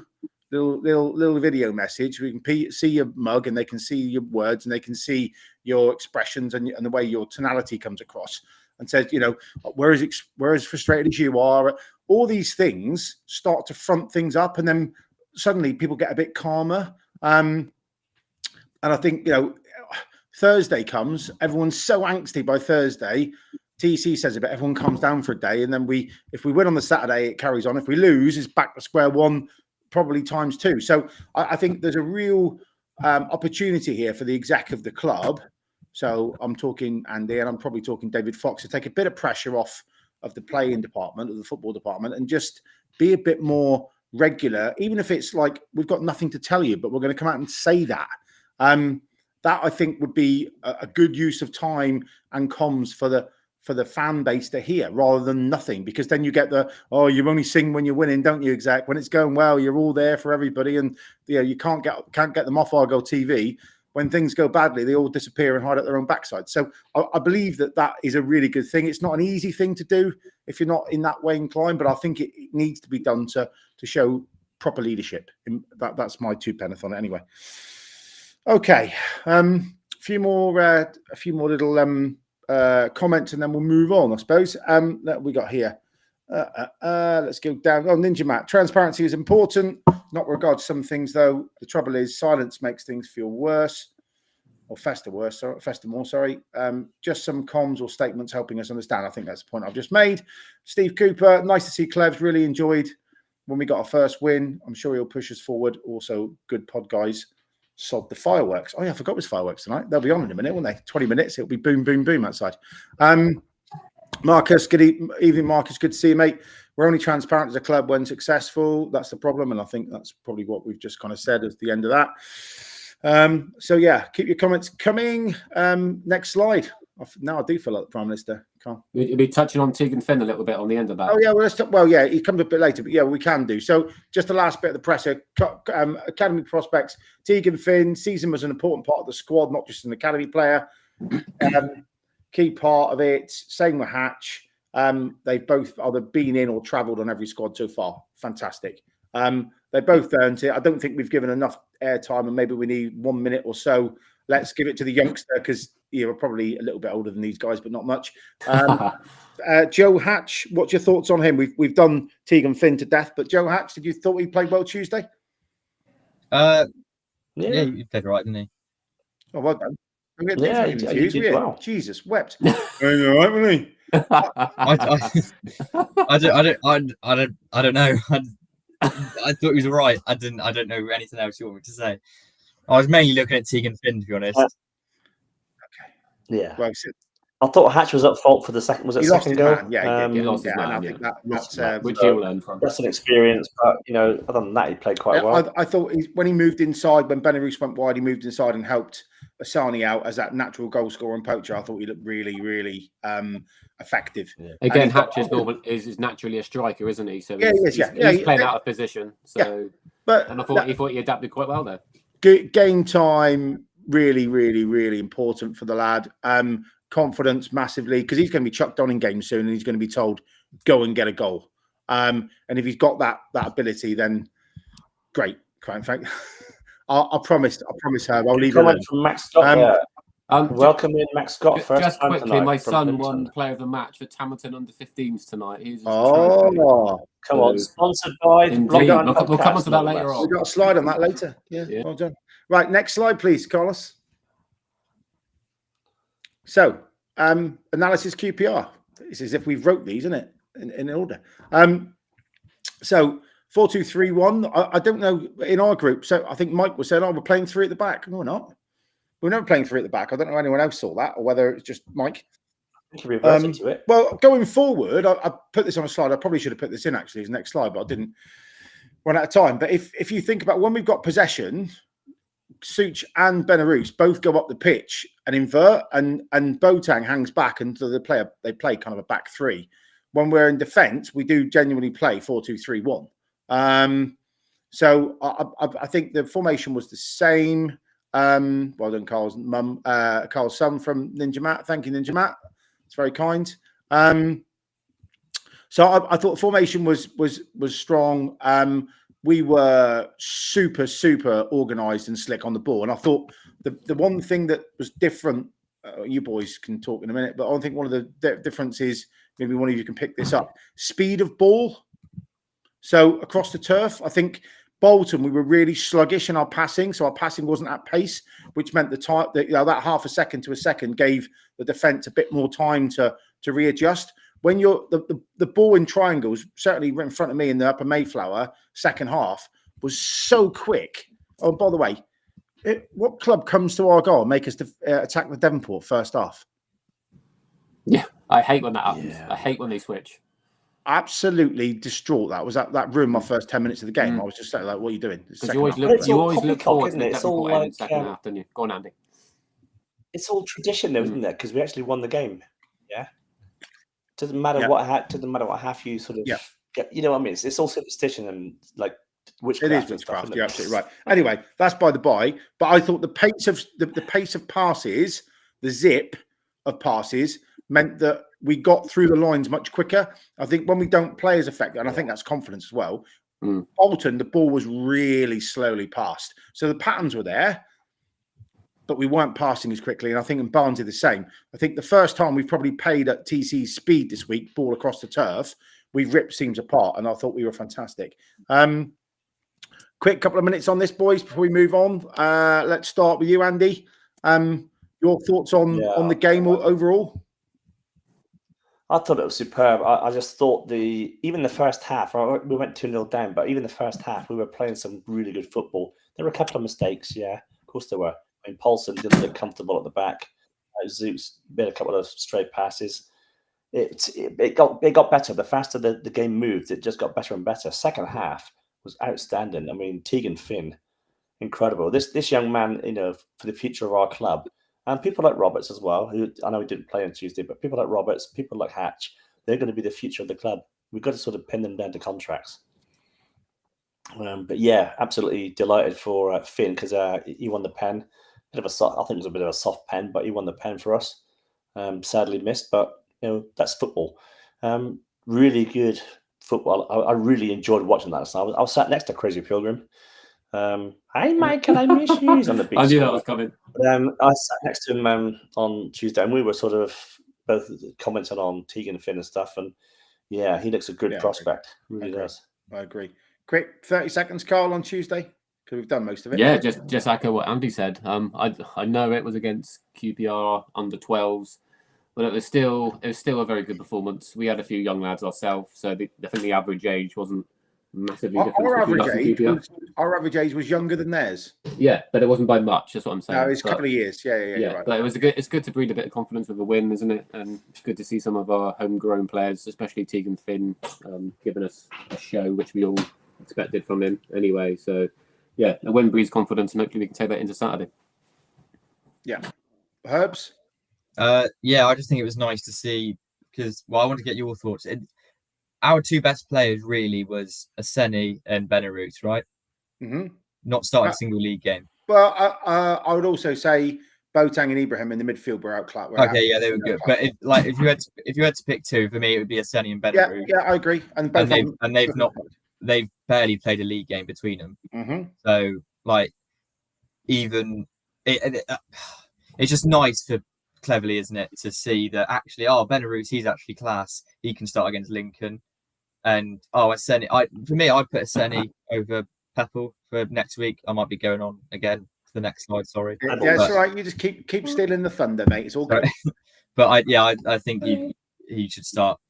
Little video message. We can see your mug and they can see your words and they can see your expressions and the way your tonality comes across, and says, we're as frustrated as you are. All these things start to front things up, and then suddenly people get a bit calmer. And I think Thursday comes, everyone's so angsty by Thursday. TC says a bit, everyone calms down for a day, and then if we win on the Saturday, it carries on. If we lose, it's back to square one. Probably times 2. So I think there's a real opportunity here for the exec of the club. So I'm talking Andy, and I'm probably talking David Fox, to take a bit of pressure off of the playing department, of the football department, and just be a bit more regular, even if it's like we've got nothing to tell you, but we're going to come out and say that. That I think would be a good use of time and comms for the fan base to hear, rather than nothing, because then you get you only sing when you're winning, don't you, exec? When it's going well, you're all there for everybody, and you can't get them off Argo TV. When things go badly, they all disappear and hide at their own backside. So I believe that is a really good thing. It's not an easy thing to do if you're not in that way inclined, but I think it needs to be done to show proper leadership. That's my 2 pence on it anyway. Okay, a few more little comments and then we'll move on, I suppose. That we got here. Let's go down. Ninja Matt. Transparency is important. Not regard to some things, though. The trouble is silence makes things feel worse. Or fester more, sorry. Just some comms or statements helping us understand. I think that's the point I've just made. Steve Cooper, nice to see Clevs. Really enjoyed when we got our first win. I'm sure he'll push us forward. Also, good pod guys. sod the fireworks. Oh yeah, I forgot it was fireworks tonight. They'll be on in a minute, won't they? 20 minutes. It'll be boom, boom, boom outside. Marcus, good evening, Marcus. Good to see you, mate. We're only transparent as a club when successful. That's the problem, and I think that's probably what we've just kind of said at the end of that. So yeah, keep your comments coming. Next slide. Now I do feel like the Prime Minister. You'll be touching on Tegan Finn a little bit on the end of that. Oh yeah, well, yeah, he comes a bit later, but yeah, we can do. So just the last bit of the presser, academy prospects. Tegan Finn, season was an important part of the squad, not just an academy player. Key part of it. Same with Hatch. They've both either been in or travelled on every squad so far. Fantastic. They both earned it. I don't think we've given enough airtime, and maybe we need 1 minute or so. Let's give it to the youngster because we're probably a little bit older than these guys, but not much. Joe Hatch, what's your thoughts on him? We've done Tegan Finn to death, but Joe Hatch, did you thought he played well Tuesday? Yeah, he played right, didn't he? Oh, well done. Yeah, he did well. Jesus, wept. All right, wasn't he? I don't know. I thought he was all right. I don't know anything else you want me to say. I was mainly looking at Tegan Finn, to be honest. Okay. Yeah. Well, I thought Hatch was at fault for the second. Was it second goal? Yeah, he lost his man. I think that's which he'll learn from. That's an experience, but other than that, he played quite well. I thought when he moved inside, when Benarus went wide, he moved inside and helped Asani out as that natural goal scorer and poacher. I thought he looked really, really effective. Yeah. Again, Hatch is naturally a striker, isn't he? So he's playing out of position. So, and I thought he adapted quite well there. Game time, really, really, really important for the lad. Confidence massively because he's going to be chucked on in games soon and he's going to be told go and get a goal. And if he's got that ability, then great. In fact, I promise her I'll leave it alone. From Max Scott. Welcome in, Max Scott. Just quickly, my son won Player of the Match for Tamilton under-15s tonight. Come on, sponsored by. We'll come on to that later on. We've got a slide on that later. Yeah. Well done. Right, next slide, please, Carlos. So, analysis QPR. It's as if we've wrote these, isn't it, in order. So, 4-2-3-1. I don't know in our group. So, I think Mike was saying, we're playing three at the back. No, we're not. We're never playing three at the back. I don't know if anyone else saw that or whether it's just Mike. I think you reverted to it. Well, going forward, I put this on a slide. I probably should have put this in actually as next slide, but I didn't run out of time. But if you think about when we've got possession, Such and Benarus both go up the pitch and invert, and Boateng hangs back until they play kind of a back three. When we're in defence, we do genuinely play 4-2-3-1. So I think the formation was the same. Well done, Carl's son from Ninja Matt. Thank you, Ninja Matt. It's very kind. So I thought the formation was strong. We were super organised and slick on the ball, and I thought the one thing that was different. You boys can talk in a minute, but I think one of the differences, maybe one of you can pick this up: speed of ball. So across the turf, I think Bolton, we were really sluggish in our passing, so our passing wasn't at pace, which meant that half a second to a second gave the defence a bit more time to readjust. When you're the ball in triangles, certainly in front of me in the Upper Mayflower, second half was so quick. Oh, by the way, what club comes to our goal and make us attack the Devonport first half? Yeah, I hate when that happens. Yeah. I hate when they switch. Absolutely distraught. That was that ruined my first 10 minutes of the game. I was just like, "What are you doing?" Because you always look forward to the Devonport end in the second half, don't you? Go on, Andy. It's all tradition, though, isn't it? Because we actually won the game. Yeah. Doesn't matter what half you sort of get. You know what I mean? It's all superstition and like witchcraft. It is witchcraft. You're absolutely right. Anyway, that's by the by. But I thought the pace of passes, the zip of passes, meant that we got through the lines much quicker. I think when we don't play as effective, and I think that's confidence as well. Bolton, the ball was really slowly passed, so the patterns were there, but we weren't passing as quickly. And I think in Barnsley the same. I think the first time we've probably played at TC's speed this week, ball across the turf, we've ripped teams apart, and I thought we were fantastic. Quick couple of minutes on this, boys, before we move on. Let's start with you, Andy. Your thoughts on the game overall? I thought it was superb. I just thought even the first half, we went 2-0 down, but even the first half, we were playing some really good football. There were a couple of mistakes, of course they were. I mean, Paulson didn't look comfortable at the back. Zooks made a couple of straight passes. It got better. The faster the game moved, it just got better and better. Second half was outstanding. I mean, Tegan Finn, incredible. This young man, for the future of our club, and people like Roberts as well, who I know he didn't play on Tuesday, but people like Roberts, people like Hatch, they're going to be the future of the club. We've got to sort of pin them down to contracts. But yeah, absolutely delighted for Finn because he won the pen. I think it was a bit of a soft pen, but he won the pen for us. Sadly missed, but that's football. Really good football. I really enjoyed watching that. So I was sat next to Crazy Pilgrim. Hi, Mike, can I miss you? He's on the beach. I knew that was coming. I sat next to him on Tuesday, and we were sort of both commenting on Tegan Finn and stuff. And yeah, he looks a good prospect. Really does. I agree. Quick, 30 seconds, Carl, on Tuesday. Because we've done most of it. Yeah, just echo what Andy said. I know it was against QPR under 12s, but it was still a very good performance. We had a few young lads ourselves, so I think the average age wasn't massively different. Our average age was younger than theirs. Yeah, but it wasn't by much. That's what I'm saying. No, it's a couple of years. Yeah. Right. But it's good to breed a bit of confidence with a win, isn't it? And it's good to see some of our homegrown players, especially Tegan Finn, giving us a show which we all expected from him anyway. So. Yeah, a win breeds confidence, and hopefully we can take that into Saturday. Yeah. Herbs? Yeah, I just think it was nice to see because, I want to get your thoughts. Our two best players really was Aseni and Benarout, right? Mm-hmm. Not starting a single league game. Well, I would also say Boateng and Ibrahim in the midfield were outclassed. Okay, yeah, they were good. But if you had to pick two, for me it would be Aseni and Benarout. Yeah, I agree. They've barely played a league game between them. Mm-hmm. So, it's just nice for Cleverley, isn't it, to see that actually, Benarout, he's actually class. He can start against Lincoln. And, Aseni, for me, I'd put Aseni over Peppel for next week. I might be going on again to the next slide, sorry. Yeah, it's all right. You just keep stealing the thunder, mate. It's all good. But, I think he should start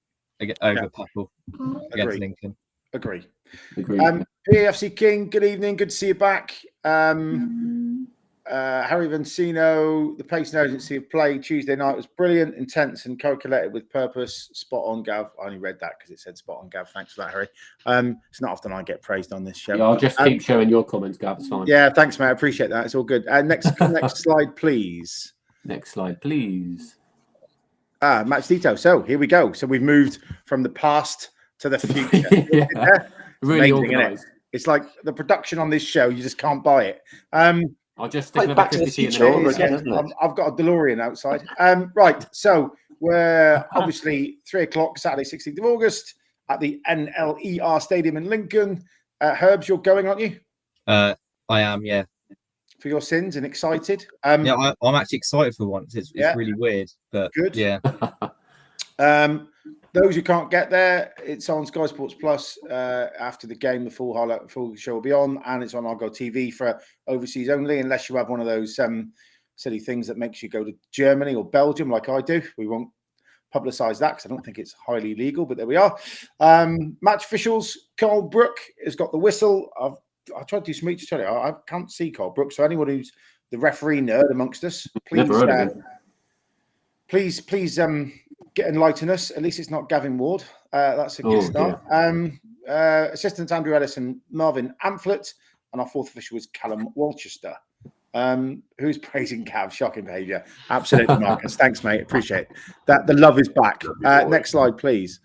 over Peppel against Lincoln. Agree. PFC King, good evening. Good to see you back. Harry Vancino, the Payson Agency of Play Tuesday night was brilliant, intense, and calculated with purpose. Spot on, Gav. I only read that because it said spot on, Gav. Thanks for that, Harry. It's not often I get praised on this show. Yeah, I'll just keep showing your comments, Gav. It's fine. Yeah, thanks, mate. I appreciate that. It's all good. Next slide, please. Next slide, please. Match detail. So here we go. So we've moved from the past to the future. Yeah. Really amazing, organised. It's like the production on this show, you just can't buy it. I'll just stick back to the future over again, isn't it? I've got a DeLorean outside. Right, so we're obviously 3:00 Saturday, 16th of August at the NLER Stadium in Lincoln. Herbs, you're going, aren't you? I am, yeah. For your sins and excited. Yeah, I'm actually excited for once. It's really weird, but good. Yeah. Those who can't get there, it's on Sky Sports Plus after the game. The full show will be on, and it's on Argo TV for overseas only, unless you have one of those silly things that makes you go to Germany or Belgium, like I do. We won't publicise that because I don't think it's highly legal, but there we are. Match officials, Carl Brook has got the whistle. I tried to do some research earlier. I can't see Carl Brook, so anyone who's the referee nerd amongst us, please get enlighten us. At least it's not Gavin Ward. That's a good start. Assistants Andrew Ellis and Marvin Amphlett, and our fourth official was Callum Walchester. Who's praising Gav? Shocking behaviour. Absolutely, Marcus. Thanks, mate. Appreciate it. That the love is back. Next slide, please.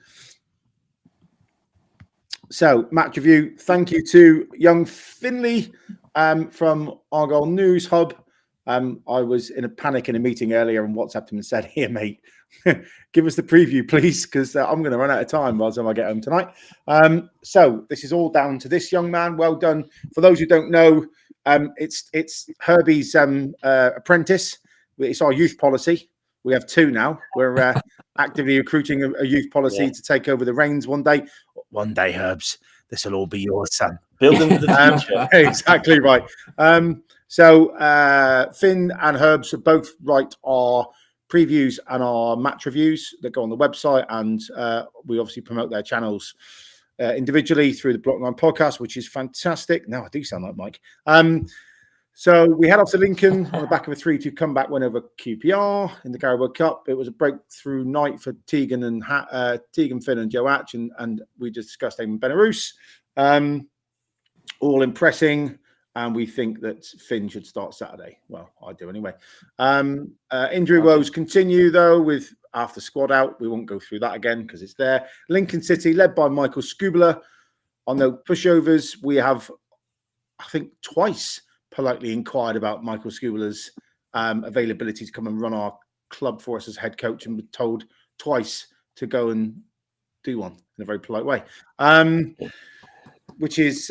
So, match review. Thank you to young Finley from Argyle News Hub. I was in a panic in a meeting earlier and WhatsApped him and said, "Here, mate, give us the preview, please, because I'm going to run out of time by the time I get home tonight." So this is all down to this young man. Well done. For those who don't know, it's Herbie's apprentice. It's our youth policy. We have two now. We're actively recruiting a youth policy to take over the reins one day. One day, Herbs, this will all be yours, son. Building for the future. Exactly right. So Finn and Herbs both write our previews and our match reviews that go on the website, and we obviously promote their channels individually through the Block 9 podcast, which is fantastic. Now I do sound like Mike. So we head off to Lincoln on the back of a 3-2 comeback win over QPR in the Carabao Cup. It was a breakthrough night for Tegan, Finn and Joe Hatch, and we just discussed Eamon Benarous. All impressing, and we think that Finn should start Saturday. Well, I do anyway. Injury woes continue, though, with half the squad out. We won't go through that again because it's there. Lincoln City, led by Michael Skubler. On the pushovers, we have, I think, twice politely inquired about Michael Skubler's availability to come and run our club for us as head coach, and been told twice to go and do one in a very polite way, which is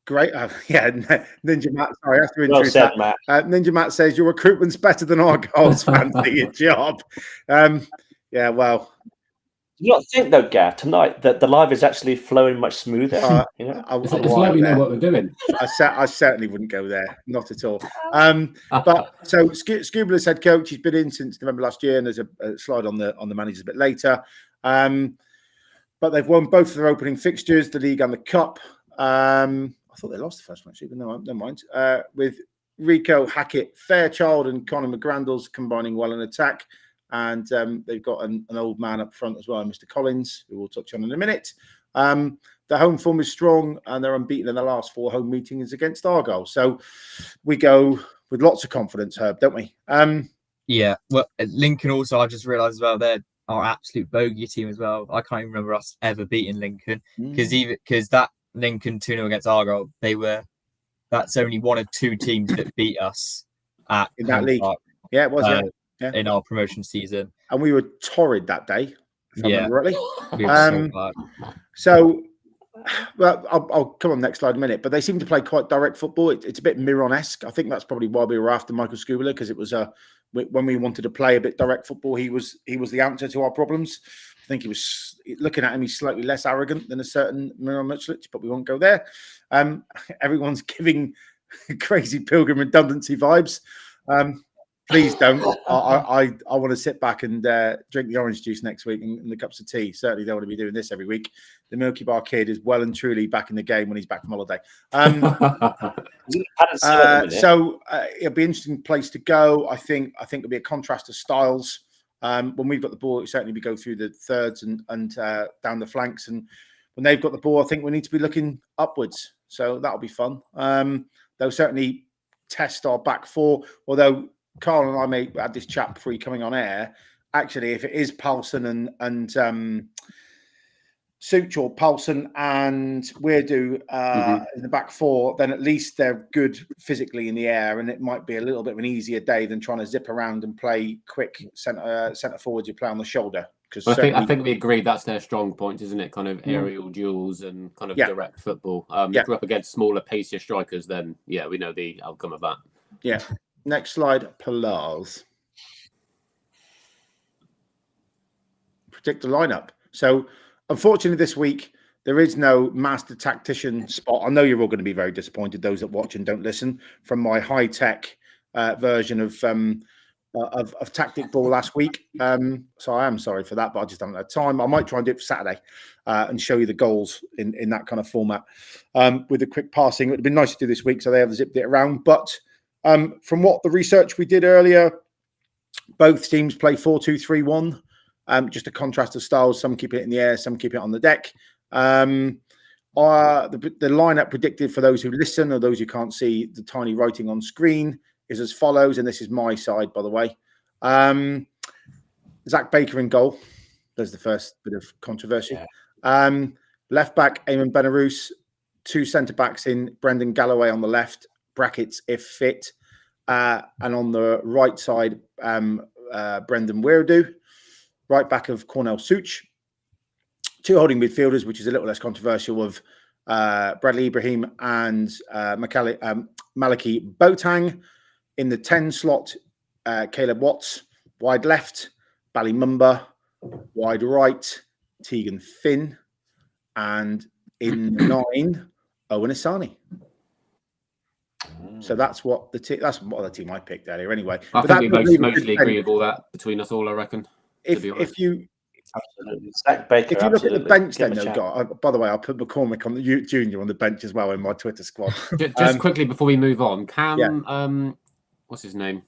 great. Ninja Matt, sorry, I have to introduce said, that. Ninja Matt says your recruitment's better than our goals. Fancy your job. Well. Do you not think, though, Gav, tonight that the live is actually flowing much smoother? It's like we know what we're doing. I certainly wouldn't go there, not at all. But so Skubler's head coach, he's been in since November last year, and there's a slide on the managers a bit later. But they've won both of their opening fixtures, the league and the cup. I thought they lost the first one, actually, but no, never mind. With Rico, Hackett, Fairchild, and Conor McGrandles combining well in attack. And they've got an old man up front as well, Mr. Collins, who we'll touch on in a minute. The home form is strong, and they're unbeaten in the last 4 home meetings against Argyle. So we go with lots of confidence, Herb, don't we? Yeah. Well, Lincoln also, I just realised as well, they're our absolute bogey team as well. I can't even remember us ever beating Lincoln because that Lincoln 2-0 against Argyle, that's only one of 2 teams that beat us in that league. Yeah, it was. Yeah. In our promotion season, and we were torrid that day. Really. We were so well, I'll come on next slide in a minute. But they seem to play quite direct football. It's a bit Miron-esque. I think that's probably why we were after Michael Skubler, because it was when we wanted to play a bit direct football, he was the answer to our problems. I think he was looking at him. He's slightly less arrogant than a certain Miron Muchlich, but we won't go there. Everyone's giving crazy Pilgrim redundancy vibes. Please don't. I want to sit back and drink the orange juice next week and the cups of tea. Certainly don't want to be doing this every week. The Milky Bar kid is well and truly back in the game when he's back from holiday. So it'll be an interesting place to go. I think it'll be a contrast of styles. When we've got the ball, it'll certainly be go through the thirds and down the flanks. And when they've got the ball, I think we need to be looking upwards. So that'll be fun. They'll certainly test our back 4, although Carl and I had this chat before you coming on air. Actually, if it is Paulson and Such or Paulson and Weirdo in the back 4, then at least they're good physically in the air, and it might be a little bit of an easier day than trying to zip around and play quick centre forwards you play on the shoulder. Because I think we agreed that's their strong point, isn't it? Kind of aerial duels and kind of direct football. If we're up against smaller, pacier strikers, then we know the outcome of that. Yeah. Next slide, Palaz. Predict the lineup. So, unfortunately, this week there is no master tactician spot. I know you're all going to be very disappointed, those that watch and don't listen, from my high-tech version of tactic ball last week. So I am sorry for that, but I just haven't had time. I might try and do it for Saturday and show you the goals in that kind of format with the quick passing. It would have been nice to do this week, so they have zipped it around, but. From what the research we did earlier, both teams play 4-2-3-1. Just a contrast of styles. Some keep it in the air, some keep it on the deck. The lineup predicted for those who listen or those who can't see the tiny writing on screen is as follows, and this is my side, by the way. Zach Baker in goal. There's the first bit of controversy. Yeah. Left back, Eamon Benarous. 2 centre backs in Brendan Galloway on the left. Brackets if fit, and on the right side, Brendan Weirdo, right back of Cornell Such, 2 holding midfielders, which is a little less controversial, of Bradley Ibrahim and Maliki Boateng. In the 10 slot, Caleb Watts, wide left, Ballymumba, wide right, Tegan Finn, and in 9, Owen Asani. So that's what the team I picked earlier. Anyway, I think we mostly agree with all that between us all. I reckon. If you Absolutely. Zach Baker, If you look at the absolutely. bench, Give then him a though, shout. by the way, I put McCormick on the junior on the bench as well in my Twitter squad. Just quickly before we move on, can Yeah. what's his name?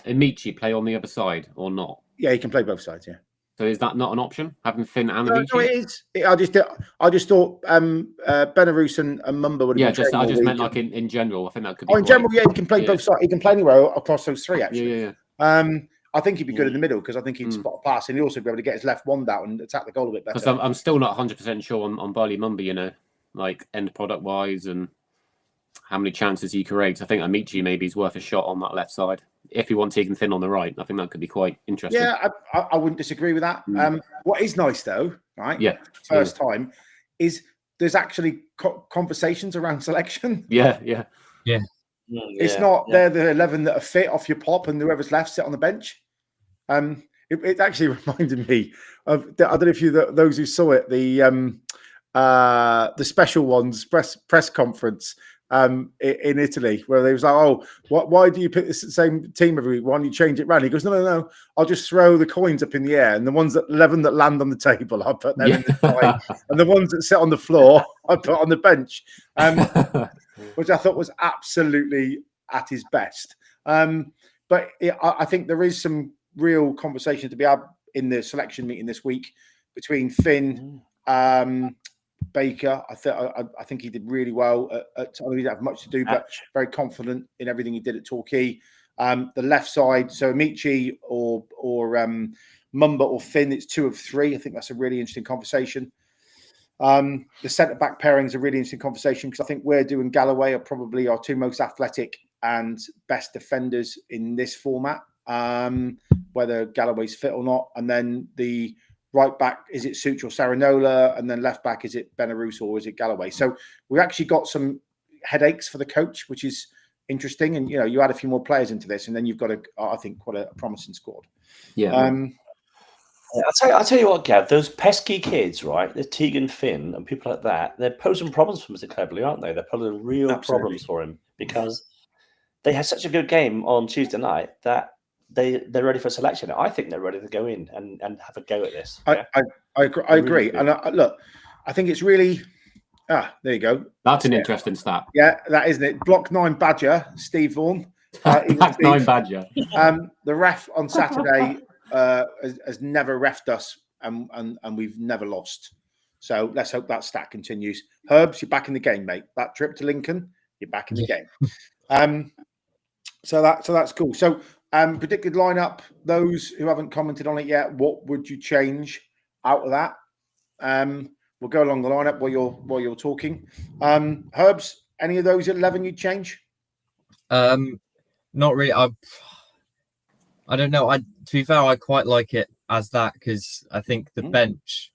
Amici play on the other side or not? Yeah, he can play both sides. Yeah. So is that not an option? Having Finn and No, Amici? it is. I just thought Belarus and Mumba would have been. I just meant week. like in general. I think that could be. In general, yeah, he can play both sides. He can play anywhere across those three. Actually, Yeah. I think he'd be good in the middle because I think he'd spot a pass and he'd also be able to get his left wand out and attack the goal a bit better. Because I'm still not 100% sure on Barley Mumba, you know, like end product wise and how many chances he creates. I think Amici maybe is worth a shot on that left side. If you want Tegan Finn on the right, I think that could be quite interesting. Yeah, I wouldn't disagree with that. What is nice though, right? Yeah. First time is there's actually conversations around selection. Yeah. It's not they're the 11 that are fit off your pop and whoever's left sit on the bench. It actually reminded me of I don't know if you those who saw it the special ones press conference in Italy where they was like, oh, why do you pick the same team every week? Why don't you change it round? He goes, no, I'll just throw the coins up in the air and the ones that 11 that land on the table, I put them in the side, and the ones that sit on the floor, I put on the bench, which I thought was absolutely at his best. But I think there is some real conversation to be had in the selection meeting this week between Finn, Baker. I think he did really well. He didn't have much to do, but very confident in everything he did at Torquay. The left side, so Amici or Mumba or Finn, it's 2 of 3. I think that's a really interesting conversation. The centre-back pairing is a really interesting conversation because I think Weirdo and Galloway are probably our 2 most athletic and best defenders in this format, whether Galloway's fit or not. And then the right back, is it Such or Saranola? And then left back, is it Belarus or is it Galloway? So we've actually got some headaches for the coach, which is interesting. And, you know, you add a few more players into this and then you've got, I think, quite a promising squad. Yeah. I'll tell you what, Gav, those pesky kids, right? The Tegan Finn and people like that, they're posing problems for Mr. Cleverley, aren't they? They're posing real problems for him because they had such a good game on Tuesday night that they're ready for selection. I think they're ready to go in and have a go at this. Yeah? I agree. And look, I think it's really... there you go. That's an interesting stat. Yeah, that isn't it. Block 9 Badger, Steve Vaughan. Block 9 Badger. The ref on Saturday has never refed us and we've never lost. So let's hope that stat continues. Herbs, you're back in the game, mate. That trip to Lincoln, you're back in the game. So that's cool. So predicted lineup, those who haven't commented on it yet, what would you change out of that? We'll go along the lineup while you're talking. Herbs, any of those 11 you'd change? Not really. I don't know. To be fair, I quite like it as that because I think the bench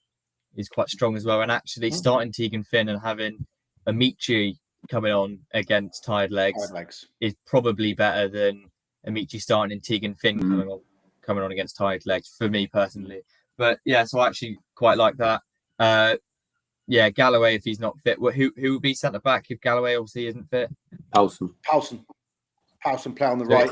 is quite strong as well. And actually starting Tegan Finn and having Amici coming on against tired legs is probably better than Amici starting and Tegan Finn coming on against tired legs for me personally. But yeah, so I actually quite like that. Yeah, Galloway if he's not fit. Who would be centre back if Galloway obviously isn't fit? Paulson play on the right.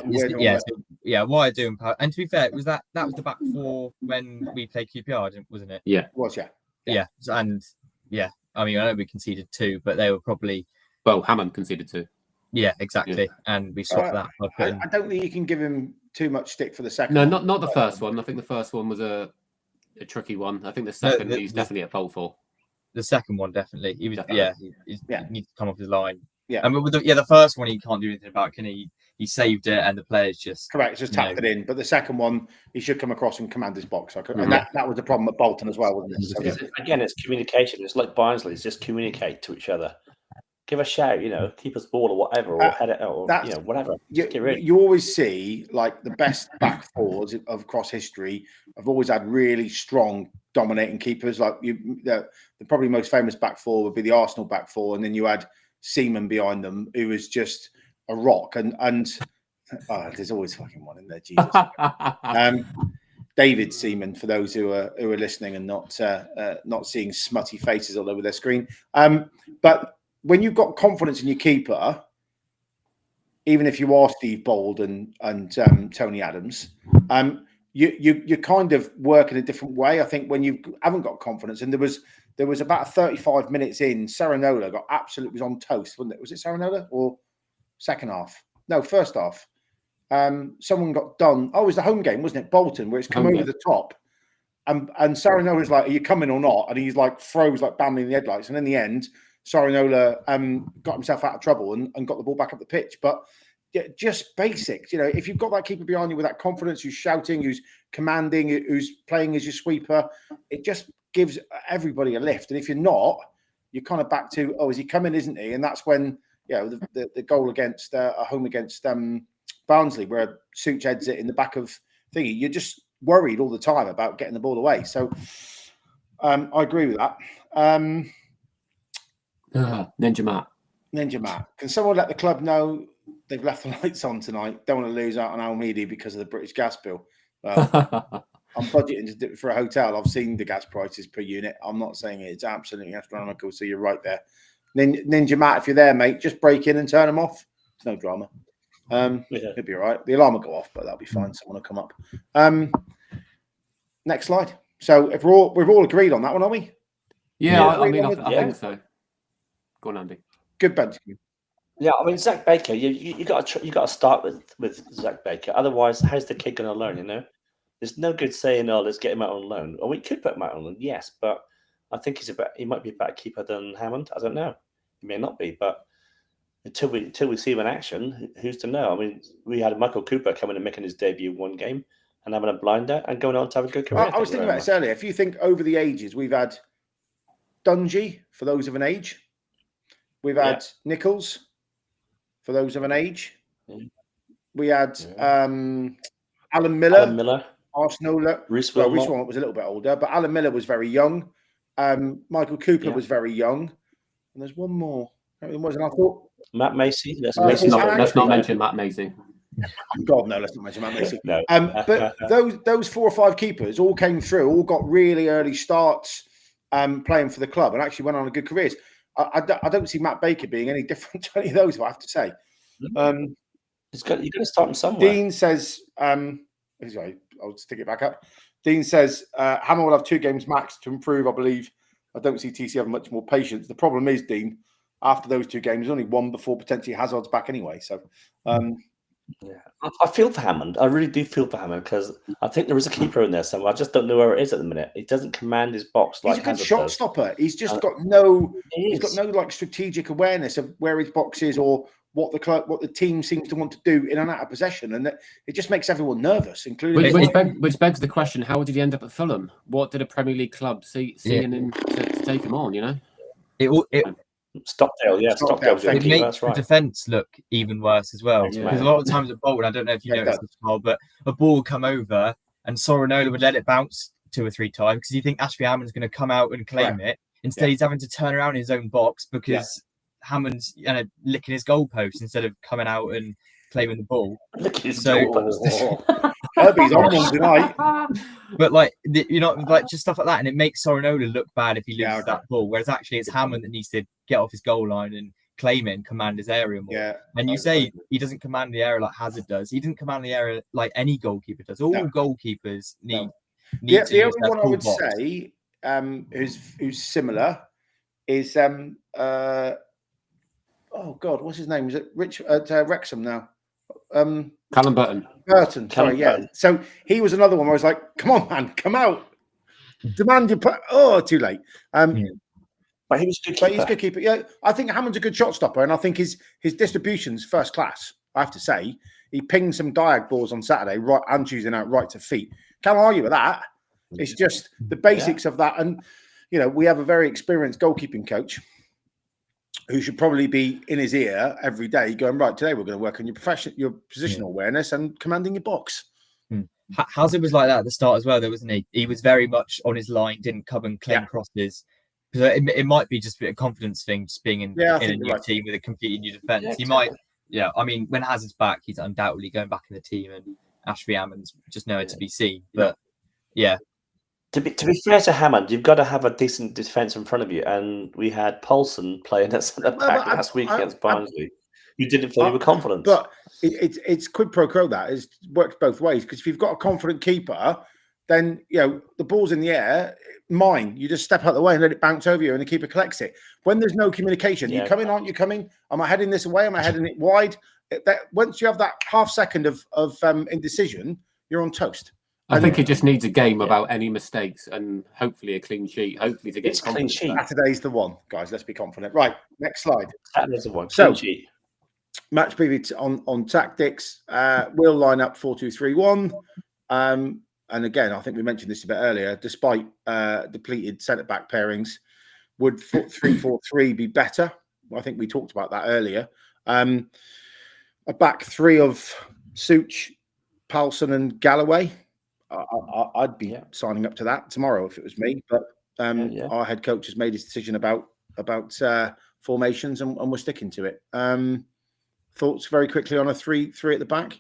Why do and to be fair, that was the back 4 when we played QPR, wasn't it? Yeah, it was. Yeah. And yeah, I mean I know we conceded 2, but they were probably Hammond conceded 2. Yeah, exactly. Yeah. And we swapped that. I don't think you can give him too much stick for the second. No, not the first one. I think the first one was a tricky one. I think the second he's definitely at fault for. The second one definitely. He was he needs to come off his line. Yeah. And the first one he can't do anything about. Can he? He saved it, and the players just just tapped it in. But the second one, he should come across and command his box. And that was the problem at Bolton as well, wasn't it? So, again, it's communication. It's like Barnsley. It's just communicate to each other. Give a shout, keep us ball or whatever, or head it out, or whatever. You always see like the best back 4s of across history have always had really strong, dominating keepers. Like the probably most famous back 4 would be the Arsenal back 4, and then you had Seaman behind them, who was just a rock. And there's always fucking one in there, Jesus. David Seaman, for those who are listening and not seeing smutty faces all over their screen, but. When you've got confidence in your keeper, even if you are Steve Bold and Tony Adams, you kind of work in a different way. I think when you haven't got confidence, and there was about 35 minutes in, Saranola got absolutely was on toast, wasn't it? Was it Saranola or second half? No, first half. Someone got done. Oh, it was the home game, wasn't it? Bolton, where it's come over the top. And Saranola's like, are you coming or not? And he's like froze like Bambi in the headlights. And in the end, Saranola got himself out of trouble and got the ball back up the pitch. But yeah, just basics. If you've got that keeper behind you with that confidence, who's shouting, who's commanding, who's playing as your sweeper, it just gives everybody a lift. And if you're not, you're kind of back to, is he coming, isn't he? And that's when, the goal against home against Barnsley, where Such heads it in the back of thingy. You're just worried all the time about getting the ball away. So I agree with that. Ninja Matt. Can someone let the club know they've left the lights on tonight? Don't want to lose out on Almeida because of the British gas bill. Well, I'm budgeting for a hotel. I've seen the gas prices per unit. I'm not saying it's absolutely astronomical. So you're right there. Ninja Matt, if you're there, mate, just break in and turn them off. It's no drama. It'll be all right. The alarm will go off, but that'll be fine. Someone will come up. Next slide. So if we've all agreed on that one, are we? Yeah, I think so. Go on, Andy. Good bench. Yeah, I mean, Zach Baker, you got to start with Zach Baker. Otherwise, how's the kid going to learn? There's no good saying, let's get him out on loan. Or we could put him out on loan, yes, but I think he might be a better keeper than Hammond. I don't know. He may not be, but until we see him in action, who's to know? I mean, we had Michael Cooper coming and making his debut one game and having a blinder and going on to have a good career. I was thinking about this earlier. If you think over the ages, we've had Dungy for those of an age. We've had Nichols for those of an age. We had Alan Miller. Arsenal. Reece Wilmot was a little bit older, but Alan Miller was very young. Michael Cooper was very young. And there's one more. I thought Matt Macy. Let's not mention Matt Macy. God, no, let's not mention Matt Macy. No. But those 4 or 5 keepers all came through, all got really early starts playing for the club and actually went on a good careers. I don't see Matt Baker being any different to any of those, I have to say. You've got to start him somewhere. Dean says, sorry, I'll stick it back up. Dean says, Hammer will have 2 games max to improve, I believe. I don't see TC having much more patience. The problem is, Dean, after those 2 games, only one before potentially Hazard's back anyway. So, I feel for Hammond. I really do feel for Hammond because I think there is a keeper in there somewhere. I just don't know where it is at the minute. He doesn't command his box like Hazard. He's a good shot stopper. He's just got no strategic awareness of where his box is or what the team seems to want to do in and out of possession, and it just makes everyone nervous, including. Which begs the question: how did he end up at Fulham? What did a Premier League club see in him to take him on? Stockdale, Stockdale's it makes that's right. The defence look even worse as well. Because a lot of times at Bolton, I don't know if you noticed this, Paul, but a ball would come over and Sorinola would let it bounce 2 or 3 times because you think Ashby Hammond's going to come out and claim it. Instead, he's having to turn around in his own box because Hammond's licking his goalpost instead of coming out and claiming the ball. Licking his goalpost. Herbie's on one tonight. But just stuff like that, and it makes Sorinola look bad if he loses that ball. Whereas actually, it's Hammond that needs to get off his goal line and claim it and command his area more. Yeah, and you say he doesn't command the area like Hazard does. He didn't command the area like any goalkeeper does. All goalkeepers need. The only one I would say who's similar is oh God, what's his name? Is it Rich at Wrexham now? Callum Burton. Burton. So he was another one where I was like, come on, man, come out. Demand your play. Oh, too late. But he was a good keeper. He's a good keeper. Yeah, I think Hammond's a good shot stopper, and I think his distribution's first class. I have to say, he pinged some diag balls on Saturday, right, and Tuesday night, right to feet. Can't argue with that. It's just the basics of that, and we have a very experienced goalkeeping coach who should probably be in his ear every day, going, right, today we're going to work on your positional awareness and commanding your box. Hazard was like that at the start as well, though, wasn't he? He was very much on his line, didn't come and claim crosses. Because it might be just a confidence thing, just being in a new team with a completely new defence. Yeah, he might, I mean, when Hazard's back, he's undoubtedly going back in the team, and Ashby Hammond's just nowhere to be seen. But To be fair to Hammond, you've got to have a decent defence in front of you, and we had Paulson playing at centre back last week against Barnsley. You didn't feel you were confident. But it's quid pro quo. That is works both ways, because if you've got a confident keeper, then the ball's in the air. Mine, you just step out of the way and let it bounce over you, and the keeper collects it. When there's no communication, you coming? Aren't you coming? Am I heading this away? Am I heading it wide? Once you have that half second of indecision, you're on toast. I think it just needs a game without any mistakes and hopefully a clean sheet. Hopefully to get It's clean sheet. Saturday's the one, guys. Let's be confident. Right, next slide. Saturday's the one. So, Clean sheet. Match preview on tactics. We'll line up 4-2-3-1. And again, I think we mentioned this a bit earlier. Despite depleted centre back pairings, would 3-4-3 be better? I think we talked about that earlier. A back three of Such, Palsson, and Galloway. I'd be signing up to that tomorrow if it was me. But our head coach has made his decision about formations, and we're sticking to it. Thoughts very quickly on a 3-3 at the back?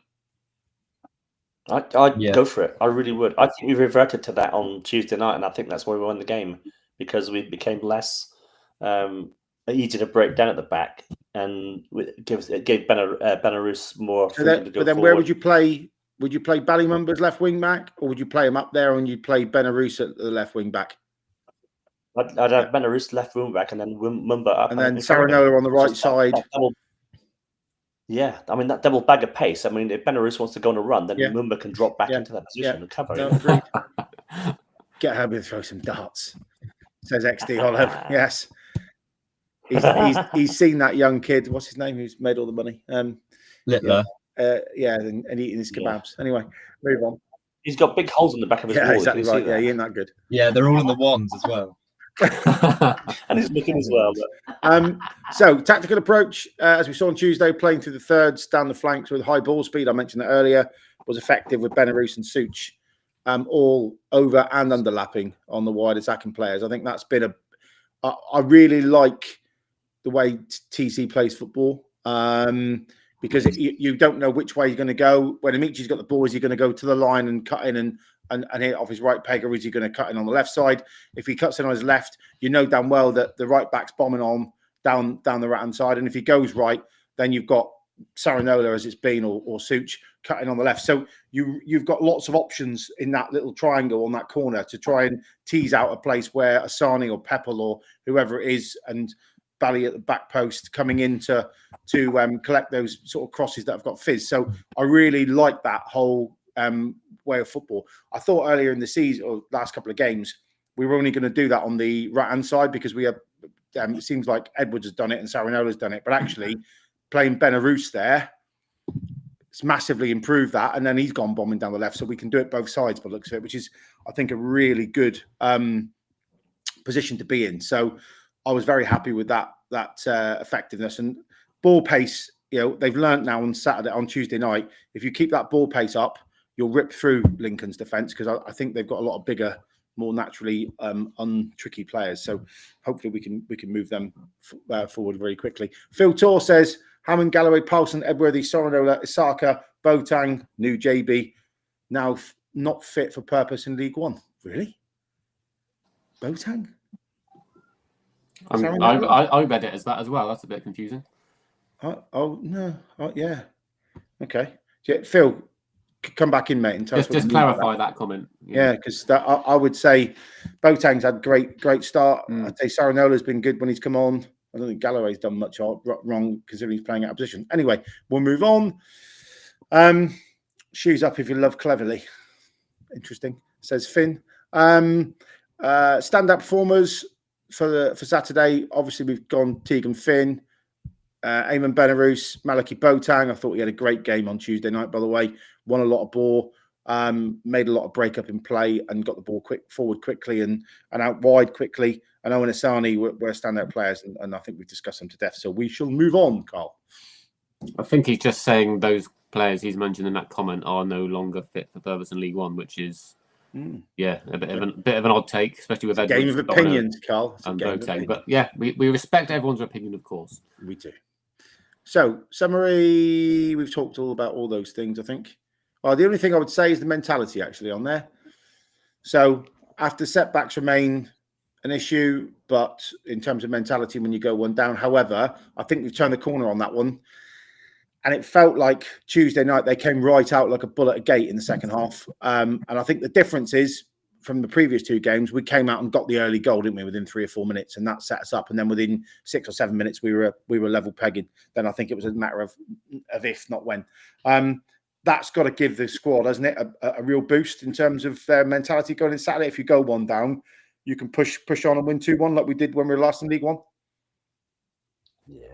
I'd go for it. I really would. I think we reverted to that on Tuesday night, and I think that's why we won the game, because we became less easy to break down at the back, and it gave Belarus more freedom to go but then forward. Where would you play? Would you play Ballymumba as left wing back, or would you play him up there and you'd play Belarus at the left wing back? I'd have Belarus left wing back, and then Mumba up, and then Saranola on the right side. I mean, that double bag of pace. I mean, if Belarus wants to go on a run, then Mumba can drop back into that position and cover. No, get home and throw some darts, says XD Hollow. Yes. He's seen that young kid. What's his name? Who's made all the money? Littler. And eating his kebabs. Anyway, move on. He's got big holes in the back of his wall. Exactly right. Yeah, he ain't that good. Yeah, they're all in the ones as well. And he's looking as well. So tactical approach, as we saw on Tuesday, playing through the thirds down the flanks with high ball speed. I mentioned that earlier, was effective with Belarus and Such, all over and underlapping on the wide attacking players. I think that's been I really like the way TC plays football, because you don't know which way you're going to go. When Amici's got the ball, is he going to go to the line and cut in and hit off his right peg, or is he going to cut in on the left side? If he cuts in on his left, you know damn well that the right back's bombing on down the right hand side, and if he goes right, then you've got Saranola, as it's been, or Such cutting on the left. So you've got lots of options in that little triangle on that corner to try and tease out a place where Asani or Peppel or whoever it is, and Bally at the back post coming in to collect those sort of crosses that have got fizz. So I really like that whole way of football. I thought earlier in the season, or last couple of games, we were only going to do that on the right hand side because we have. It seems like Edwards has done it and Saranola's done it, but actually playing Belarus there, it's massively improved that, and then he's gone bombing down the left, so we can do it both sides by the looks of it, which is, I think, a really good position to be in. So I was very happy with that effectiveness and ball pace. They've learnt now on Tuesday night, if you keep that ball pace up, you'll rip through Lincoln's defence, because I think they've got a lot of bigger, more naturally untricky players. So hopefully we can move them forward very quickly. Phil Tor says Hammond, Galloway, Paulson, Edworthy, Soranola, Isaka, Boateng, new JB, now not fit for purpose in League One. Really? Boateng? I read it as that as well. That's a bit confusing. No. Yeah. Okay. Yeah, Phil, come back in, mate, and tell us. Just clarify that comment. Yeah, because I would say Boateng's had great start. I'd say Saranola's been good when he's come on. I don't think Galloway's done much wrong considering he's playing out of position. Anyway, we'll move on. Shoes up if you love cleverly. Interesting, says Finn. Stand-up performers for Saturday. Obviously, we've gone Tegan Finn, Eamon Belarus, Malachy Boateng. I thought he had a great game on Tuesday night, by the way. Won a lot of ball, made a lot of break up in play, and got the ball forward quickly and out wide quickly. And Owen Asani were standout players, and I think we've discussed them to death. So we shall move on, Carl. I think he's just saying those players he's mentioned in that comment are no longer fit for purpose in League One, which is a bit of an odd take, especially with Edwards, game of opinions, Carl. And Boateng. But yeah, we respect everyone's opinion, of course. We do. So summary, we've talked all about all those things, I think. Well, the only thing I would say is the mentality actually on there. So after setbacks remain an issue, but in terms of mentality, when you go one down, however, I think we've turned the corner on that one. And it felt like Tuesday night they came right out like a bull at a gate in the second half. And I think the difference is from the previous two games, we came out and got the early goal, didn't we, within 3 or 4 minutes, and that set us up. And then within 6 or 7 minutes, we were level pegging. Then I think it was a matter of if, not when. That's got to give the squad, hasn't it, a real boost in terms of their mentality going in Saturday. If you go one down, you can push on and win 2-1 like we did when we were last in League One. Yeah.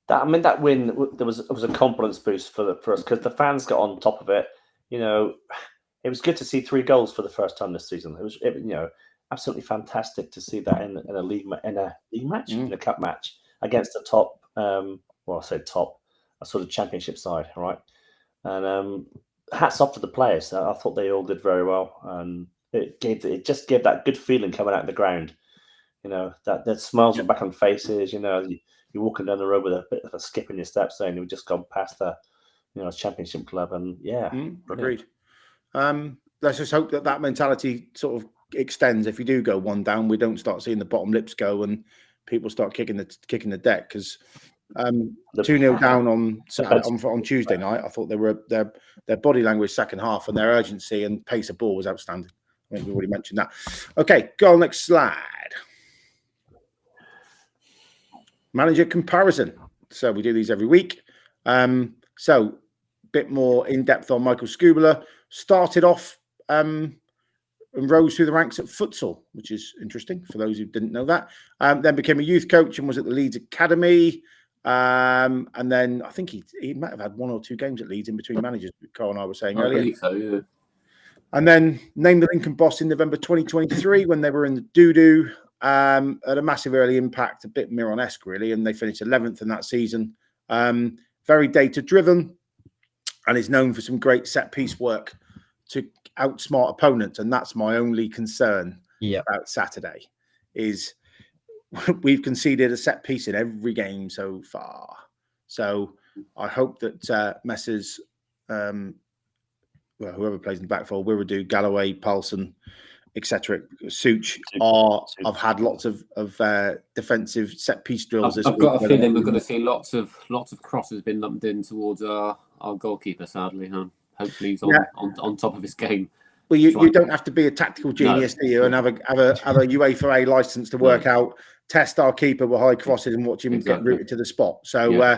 That win, it was a confidence boost for us because the fans got on top of it. It was good to see 3 goals for the first time this season. It was absolutely fantastic to see that in a league match, in a cup match against the top. I say top, a sort of championship side, right? And hats off to the players. I thought they all did very well, and it just gave that good feeling coming out of the ground. That smiles were back on faces. You're walking down the road with a bit of a skip in your step, saying you've just gone past the championship club, and agreed. Let's just hope that mentality sort of extends. If we do go one down, we don't start seeing the bottom lips go and people start kicking the deck, because 2-0 down on Tuesday night, I thought their body language second half and their urgency and pace of ball was outstanding. I think we already mentioned that. Okay, go on, next slide. Manager comparison. So we do these every week. So a bit more in depth on Michael Skubala. Started off and rose through the ranks at futsal, which is interesting for those who didn't know that. Then became a youth coach and was at the Leeds Academy. And then I think he might have had 1 or 2 games at Leeds in between managers, Carl and I were saying earlier. I believe so, yeah. And then named the Lincoln boss in November 2023 when they were in the doo-doo. Had a massive early impact, a bit Miron-esque really, and they finished 11th in that season. Very data-driven and is known for some great set-piece work to outsmart opponents, and that's my only concern about Saturday, is we've conceded a set-piece in every game so far. So I hope that Messrs, whoever plays in the back four, Wiradu, Galloway, Paulson, etc., Such I've had lots of defensive set piece drills. I've got a feeling we're going to see lots of crosses being lumped in towards our goalkeeper. Sadly, hopefully he's on top of his game. Well, you don't have to be a tactical genius, do you? And have a UEFA A license to work out, test our keeper with high crosses and watch him get rooted to the spot. So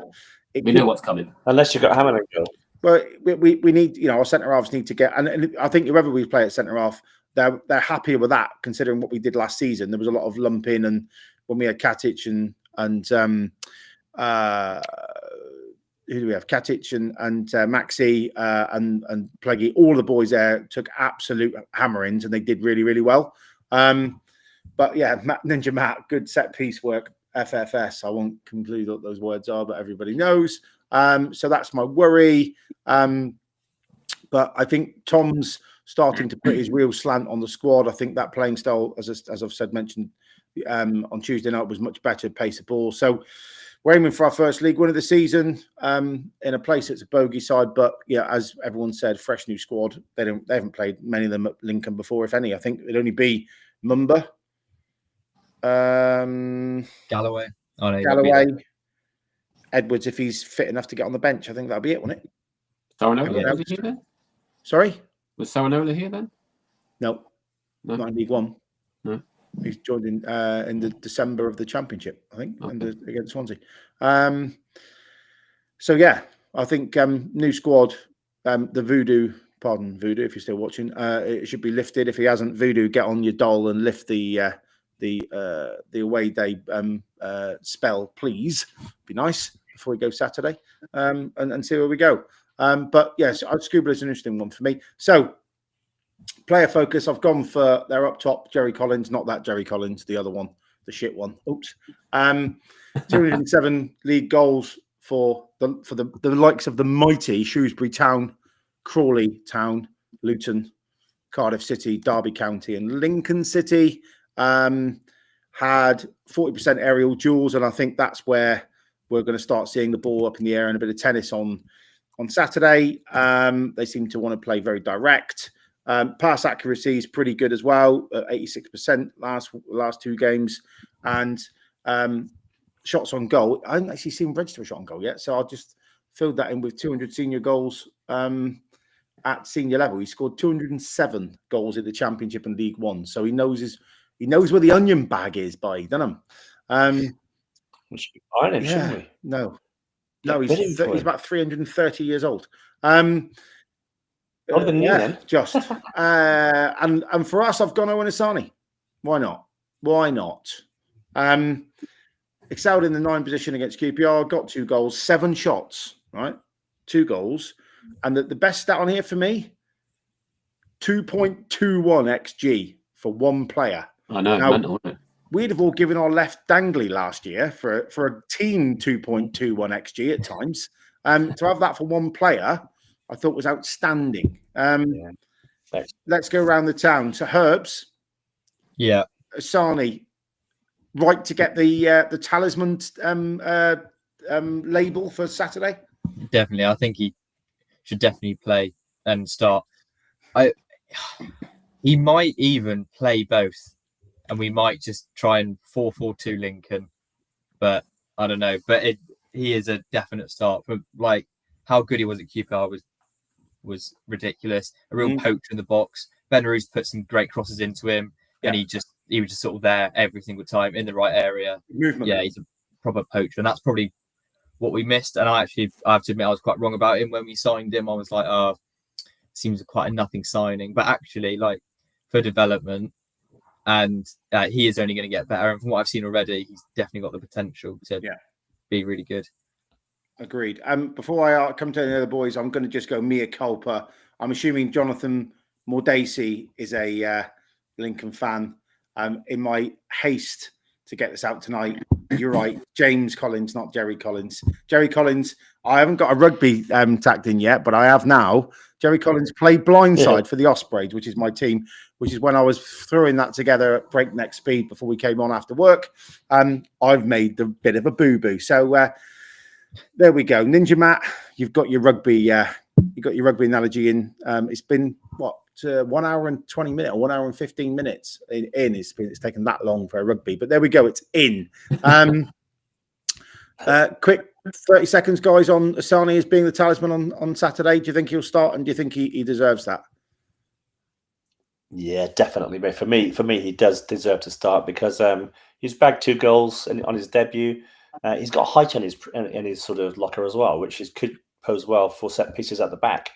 we know what's coming. Unless you've got Hammond and goal. Well, we need, our centre halves need to get, and I think whoever we play at centre half, they're happier with that, considering what we did last season. There was a lot of lumping, and when we had Katic and who do we have? Katic and Maxi and Pleggy, all the boys there took absolute hammerings, and they did really, really well. But yeah, Ninja Matt, good set piece work. FFS. I won't conclude what those words are, but everybody knows. So that's my worry. But I think Tom's starting to put his real slant on the squad. I think that playing style, as I've mentioned on Tuesday night, was much better pace of ball. So we're aiming for our first league win of the season in a place that's a bogey side. But yeah, as everyone said, fresh new squad. They haven't played many of them at Lincoln before, if any. I think it'd only be Mumba, Galloway, Edwards, if he's fit enough to get on the bench. I think that'll be it, won't it? Saranola, was he here then? Sorry? Was Saranola here then? No, not in League One. No. He's joined in the December of the Championship, I think, against Swansea. So yeah, I think new squad. The Voodoo, if you're still watching, it should be lifted. If he hasn't, Voodoo, get on your doll and lift the away day spell, please. Be nice before we go Saturday, and see where we go. But yes, Skubala is an interesting one for me. So player focus, I've gone for their up top, Jerry Collins, not that Jerry Collins, the other one, the shit one. Oops. 207 league goals for the likes of the mighty Shrewsbury Town, Crawley Town, Luton, Cardiff City, Derby County, and Lincoln City. Had 40% aerial duels, and I think that's where we're going to start seeing the ball up in the air and a bit of tennis on Saturday. They seem to want to play very direct. Pass accuracy is pretty good as well, at 86% last 2 games. And shots on goal, I haven't actually seen him register a shot on goal yet, so I'll just filled that in with 200 senior goals at senior level. He scored 207 goals in the Championship and League One. So he knows where the onion bag is, by doesn't he? We should be buying him, shouldn't we? No, Get he's bidding for him. about 330 years old. Older than you, then. Just and for us, I've gone Owen Asani. Why not? Why not? Excelled in the 9 position against QPR. Got 2 goals, 7 shots. Right, 2 goals, and the best stat on here for me: 2.21 xG for one player. I know, Now, mental, isn't it? we'd have all given our left dangly last year for a team 2.21 xG at times. To have that for one player, I thought was outstanding. Let's go around the town. So Herbs, Asani, right to get the talisman label for Saturday. Definitely, I think he should definitely play and start. He might even play both, and we might just try and 4-4-2 Lincoln. But I don't know. But he is a definite start. But like how good he was at QPR was ridiculous. A real poacher in the box. Benarouz put some great crosses into him, and he was just sort of there every single time in the right area. Movement. Yeah, he's a proper poacher, and that's probably what we missed. And I have to admit I was quite wrong about him when we signed him. I was like, oh, seems quite a nothing signing, but actually, like for development, and he is only going to get better. And from what I've seen already, he's definitely got the potential to be really good. Agreed. Before I come to the other boys, I'm going to just go mea culpa. I'm assuming Jonathan Mordacy is a Lincoln fan. In my haste to get this out tonight, you're right. James Collins, not Jerry Collins. Jerry Collins, I haven't got a rugby tacked in yet, but I have now. Jerry Collins played blindside for the Ospreys, which is my team, which is when I was throwing that together at breakneck speed before we came on after work. I've made the bit of a boo-boo. So there we go. Ninja Matt, you've got your rugby analogy in. It's been, 1 hour and 20 minutes or 1 hour and 15 minutes in. It's taken that long for a rugby, but there we go. It's in. Quick 30 seconds, guys, on Asani as being the talisman on Saturday. Do you think he'll start, and do you think he deserves that? Yeah, definitely. But for me, he does deserve to start because he's bagged 2 goals on his debut. He's got height in his sort of locker as well, which could pose well for set pieces at the back.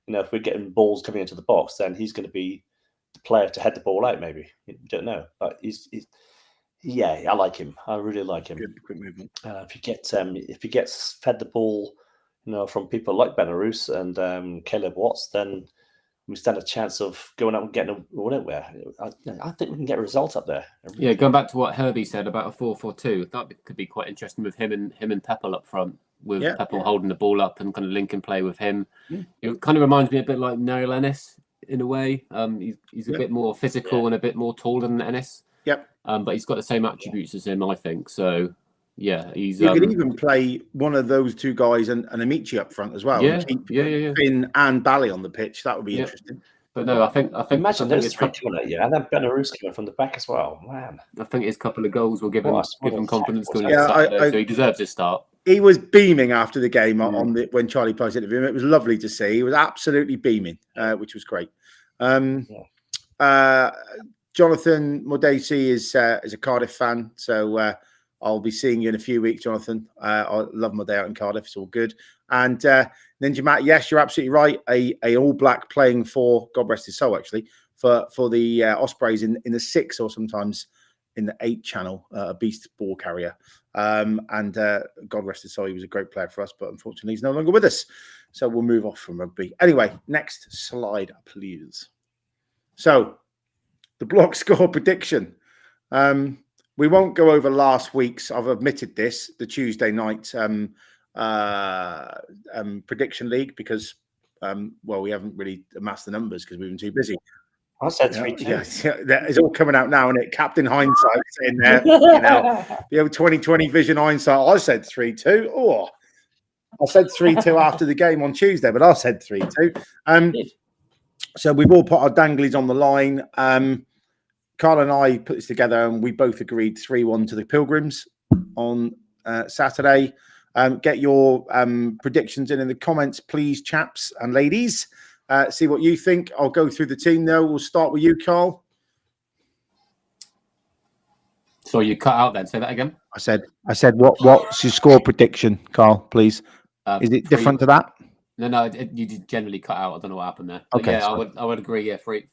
You know, if we're getting balls coming into the box, then he's going to be the player to head the ball out. Maybe you don't know, but he's I like him. I really like him. Good, quick movement. If he gets fed the ball, from people like Benarouz and Caleb Watts, then we stand a chance of going up and getting a win. I think we can get results up there. Yeah, going back to what Herbie said about a 4-4-2, that could be quite interesting with him and Peppel up front, with Peppel holding the ball up and kind of link and play with him. It kind of reminds me a bit like Noel Ennis in a way. He's a bit more physical and a bit more taller than Ennis. Yep. But he's got the same attributes as him, I think. So yeah, he's. You could even play one of those 2 guys and Amici up front as well. Yeah, keep yeah. Finn and Bally on the pitch. That would be interesting. But no, I think imagine those 3 coming at you, and then Benarouz coming from the back as well. Man, I think his couple of goals will give him confidence going into Saturday, so he deserves his start. He was beaming after the game when Charlie posted it. It was lovely to see. He was absolutely beaming, which was great. Jonathan Mordacy is a Cardiff fan, so I'll be seeing you in a few weeks, Jonathan. I love my day out in Cardiff. It's all good. And Ninja Matt, yes, you're absolutely right. A All Black playing for, God rest his soul, actually, for the Ospreys in the 6 or sometimes in the 8 channel, a beast ball carrier. And God rest his soul, he was a great player for us, but unfortunately he's no longer with us. So we'll move off from rugby. Anyway, next slide, please. So the block score prediction. We won't go over last week's, I've admitted this, the Tuesday night prediction league because, we haven't really amassed the numbers because we've been too busy. I said 3-2. Yeah, it's all coming out now, and it Captain Hindsight in there. The old 2020 vision hindsight. I said 3-2. Oh, I said 3-2 after the game on Tuesday, but I said 3-2. So we've all put our danglies on the line. Carl and I put this together, and we both agreed 3-1 to the Pilgrims on Saturday. Get your predictions in the comments, please, chaps and ladies. See what you think. I'll go through the team now. We'll start with you, Carl. So you cut out then. Say that again. I said what's your score prediction, Carl, please? Is it different to that? No, you did generally cut out. I don't know what happened there. But Okay, yeah, so I would agree. Yeah, 3-1.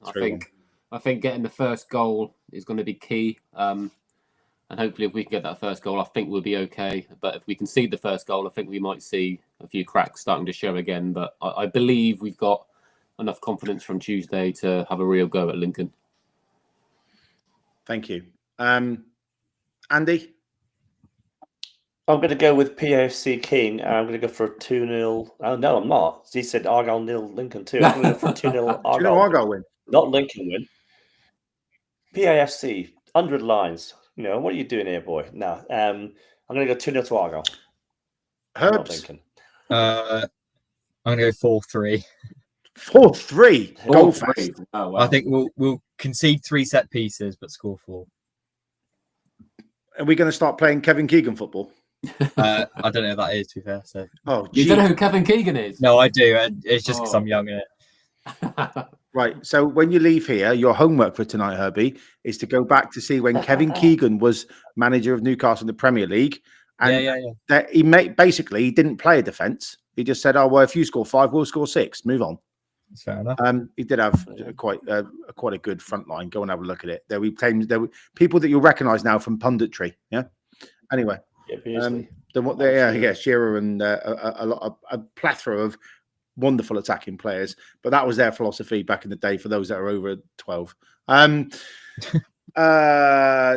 3-1. I think getting the first goal is going to be key. And hopefully, if we can get that first goal, I think we'll be okay. But if we concede the first goal, I think we might see a few cracks starting to show again. But I believe we've got enough confidence from Tuesday to have a real go at Lincoln. Thank you. Andy? I'm going to go with PAFC King. I'm going to go for a 2-0. Oh, no, I'm not. He said Argyle 0, Lincoln 2. I'm going to go for a 2-0 Argyle. Argyle win. Not Lincoln win. PAFC, 100 lines. What are you doing here, boy? No. I'm going to go 2-0 to Argyle. Herbs? Not Lincoln. I'm going to go 4-3. 4-3. Goal 4-3. fest. Oh, wow. I think we'll concede 3 set pieces, but score 4. Are we going to start playing Kevin Keegan football? I don't know if that is, to be fair. So. Oh, you don't know who Kevin Keegan is? No, I do. It's just because I'm young in it. Right. So when you leave here, your homework for tonight, Herbie, is to go back to see when Kevin Keegan was manager of Newcastle in the Premier League. And that he basically didn't play a defence. He just said, "Oh well, if you score 5, we'll score 6. Move on." That's fair enough. He did have quite a good front line. Go and have a look at it. There were people that you'll recognise now from punditry. Yeah. Anyway. Shearer and a plethora of wonderful attacking players, but that was their philosophy back in the day for those that are over 12.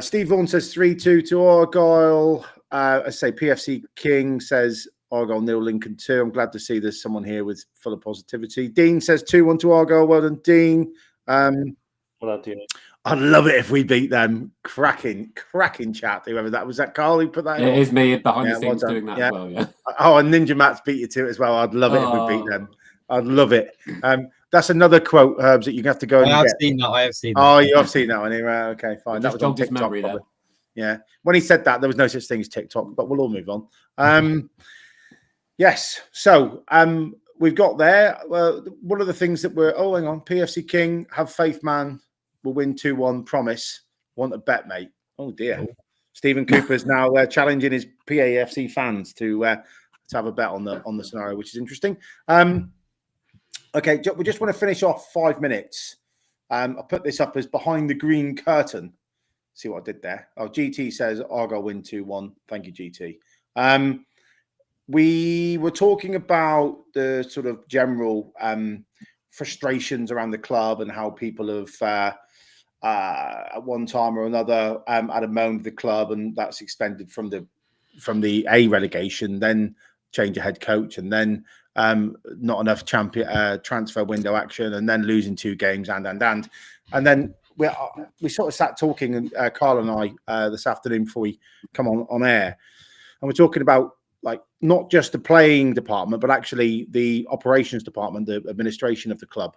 Steve Vaughan says 3-2 to Argyle. I say PFC King says Argyle 0, Lincoln 2. I'm glad to see there's someone here with full of positivity. Dean says 2-1 to Argyle. Well done, Dean. Well, I'd love it if we beat them. Cracking chat. Whoever that was, that Carl who put that in? It is me behind the scenes doing that as well. Yeah. Oh, and Ninja Matt's beat you to it as well. I'd love it if we beat them. I'd love it. That's another quote, Herbs, that you have to go and I have get. seen that. I have seen that. Oh, you have seen that one. Right, okay, fine. That Just was on jogged his TikTok. memory there. Yeah. When he said that, there was no such thing as TikTok, but we'll all move on. Yes. So we've got there. One of the things that we're. Oh, hang on. PFC King, have faith, man. We'll win 2-1. Promise. Want a bet, mate? Oh dear. Stephen Cooper's now challenging his PAFC fans to have a bet on the scenario, which is interesting. Okay, we just want to finish off 5 minutes. I put this up as behind the green curtain. See what I did there? Oh, GT says Argyle win 2-1. Thank you, GT. We were talking about the sort of general frustrations around the club and how people have at one time or another had a moan with the club, and that's extended from the A relegation, then change of head coach, and then not enough transfer window action, and then losing 2 games, and then we sort of sat talking, and Carl and I this afternoon before we come on air, and we're talking about like not just the playing department, but actually the operations department, the administration of the club.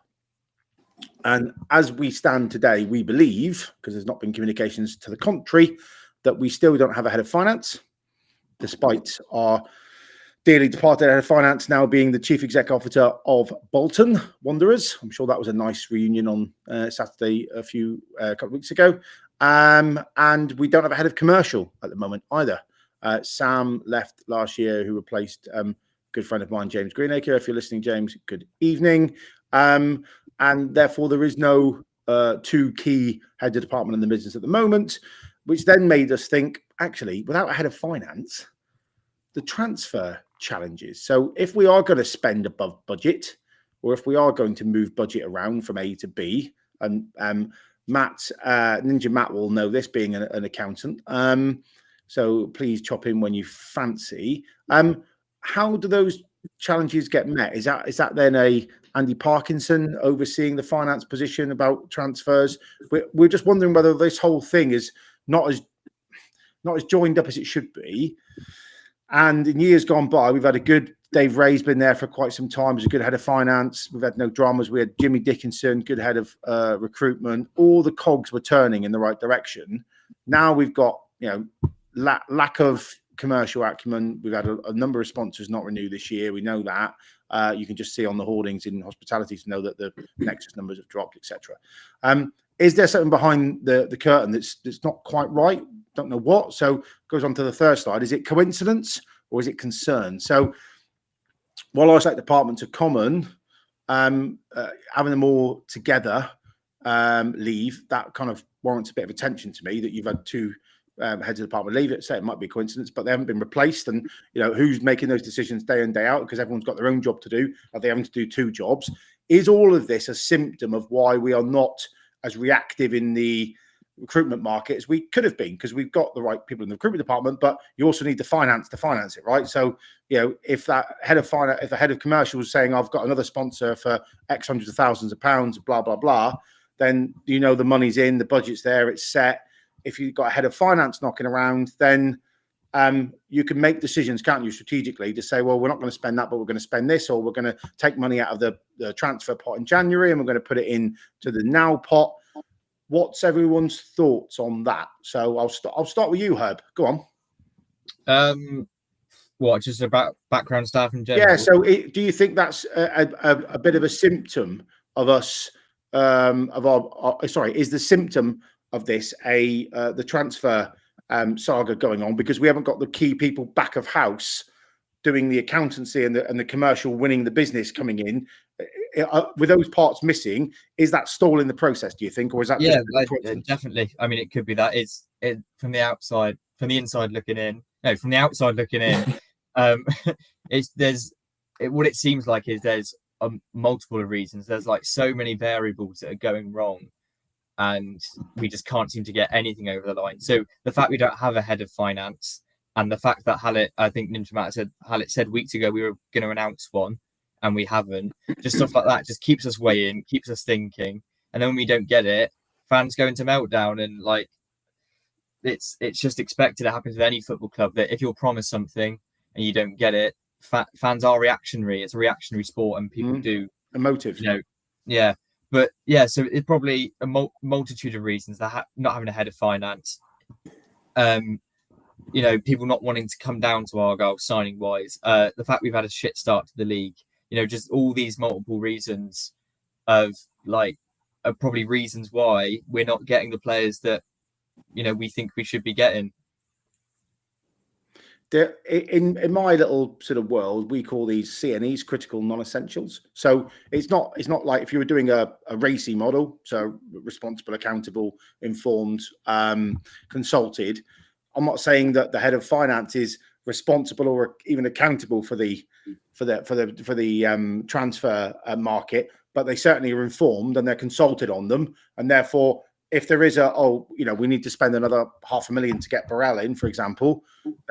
And as we stand today, we believe, because there's not been communications to the contrary, that we still don't have a head of finance, despite our dearly departed head of finance now being the chief exec officer of Bolton Wanderers. I'm sure that was a nice reunion on Saturday a couple of weeks ago. And we don't have a head of commercial at the moment either. Sam left last year, who replaced a good friend of mine, James Greenacre. If you're listening, James, good evening. And therefore, there is no 2 key heads of department in the business at the moment, which then made us think, actually, without a head of finance, the transfer challenges. So if we are going to spend above budget, or if we are going to move budget around from A to B, and Ninja Matt will know this, being an accountant. So please chop in when you fancy. How do those challenges get met? Is that then a Andy Parkinson overseeing the finance position about transfers? We're just wondering whether this whole thing is not as joined up as it should be. And in years gone by, we've had a good Dave Ray's been there for quite some time. He's a good head of finance. We've had no dramas. We had Jimmy Dickinson, good head of recruitment. All the cogs were turning in the right direction. Now we've got lack of commercial acumen. We've had a number of sponsors not renew this year. We know that. You can just see on the hoardings in hospitality to know that the Nexus numbers have dropped, etc. Is there something behind the curtain that's not quite right? Don't know what. So goes on to the third slide. Is it coincidence or is it concern? So while eyesight departments are common, having them all together leave, that kind of warrants a bit of attention to me, that you've had two heads of department leave it. Say it might be a coincidence, but they haven't been replaced. And who's making those decisions day in, day out, because everyone's got their own job to do. Are they having to do two jobs? Is all of this a symptom of why we are not as reactive in the recruitment market as we could have been? Because we've got the right people in the recruitment department, but you also need the finance to finance it, right? So if that head of finance, if the head of commercial is saying, I've got another sponsor for X hundreds of thousands of pounds, blah blah blah, then the money's in, the budget's there, it's set. If you've got a head of finance knocking around, then you can make decisions, can't you, strategically, to say, well, we're not going to spend that, but we're going to spend this, or we're going to take money out of the transfer pot in January and we're going to put it in to the now pot. What's everyone's thoughts on that? So I'll start with you, Herb. Go on. What, just about background staff in general? Yeah. So do you think that's a bit of a symptom of us? Is the symptom of this the transfer saga going on because we haven't got the key people back of house doing the accountancy and the commercial winning the business coming in? With those parts missing, is that stalling the process, do you think, or is that definitely? I mean, it could be that. It's from the outside, from the inside looking in. No, from the outside looking in. What it seems like is there's multiple reasons. There's like so many variables that are going wrong, and we just can't seem to get anything over the line. So the fact we don't have a head of finance, and the fact that I think Ninja Matt said weeks ago we were going to announce one, and we haven't. Just stuff like that just keeps us weighing, keeps us thinking, and then when we don't get it, fans go into meltdown. And like it's just expected. It happens with any football club that if you're promised something and you don't get it, fans are reactionary. It's a reactionary sport, and people do emotive. Yeah. But yeah, so it's probably a multitude of reasons that not having a head of finance, people not wanting to come down to Argyle signing wise, the fact we've had a shit start to the league, just all these multiple reasons are probably reasons why we're not getting the players that we think we should be getting. In my little sort of world, we call these CNEs, critical non-essentials. So it's not like if you were doing a RACI model, so responsible, accountable, informed, consulted. I'm not saying that the head of finance is responsible or even accountable for the transfer market, but they certainly are informed and they're consulted on them, and therefore, if there is we need to spend another $500,000 to get Burrell in, for example,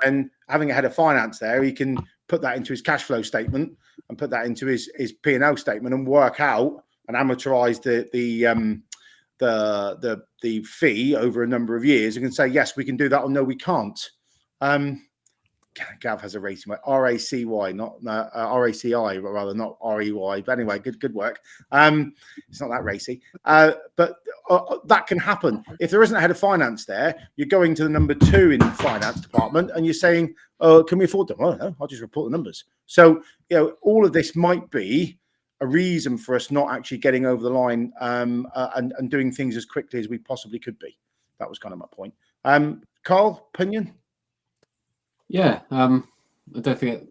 then having a head of finance there, he can put that into his cash flow statement and put that into his P&L statement and work out and amortize the fee over a number of years. You can say, yes, we can do that, or no, we can't. Gav has a rating, RACY, not RACI, but rather not REY. But anyway, good work. It's not that racy, but that can happen. If there isn't a head of finance there, you're going to the number 2 in the finance department, and you're saying, "Oh, can we afford them?" Well, no, I'll just report the numbers. So all of this might be a reason for us not actually getting over the line and doing things as quickly as we possibly could be. That was kind of my point. Carl, opinion? Yeah, I don't think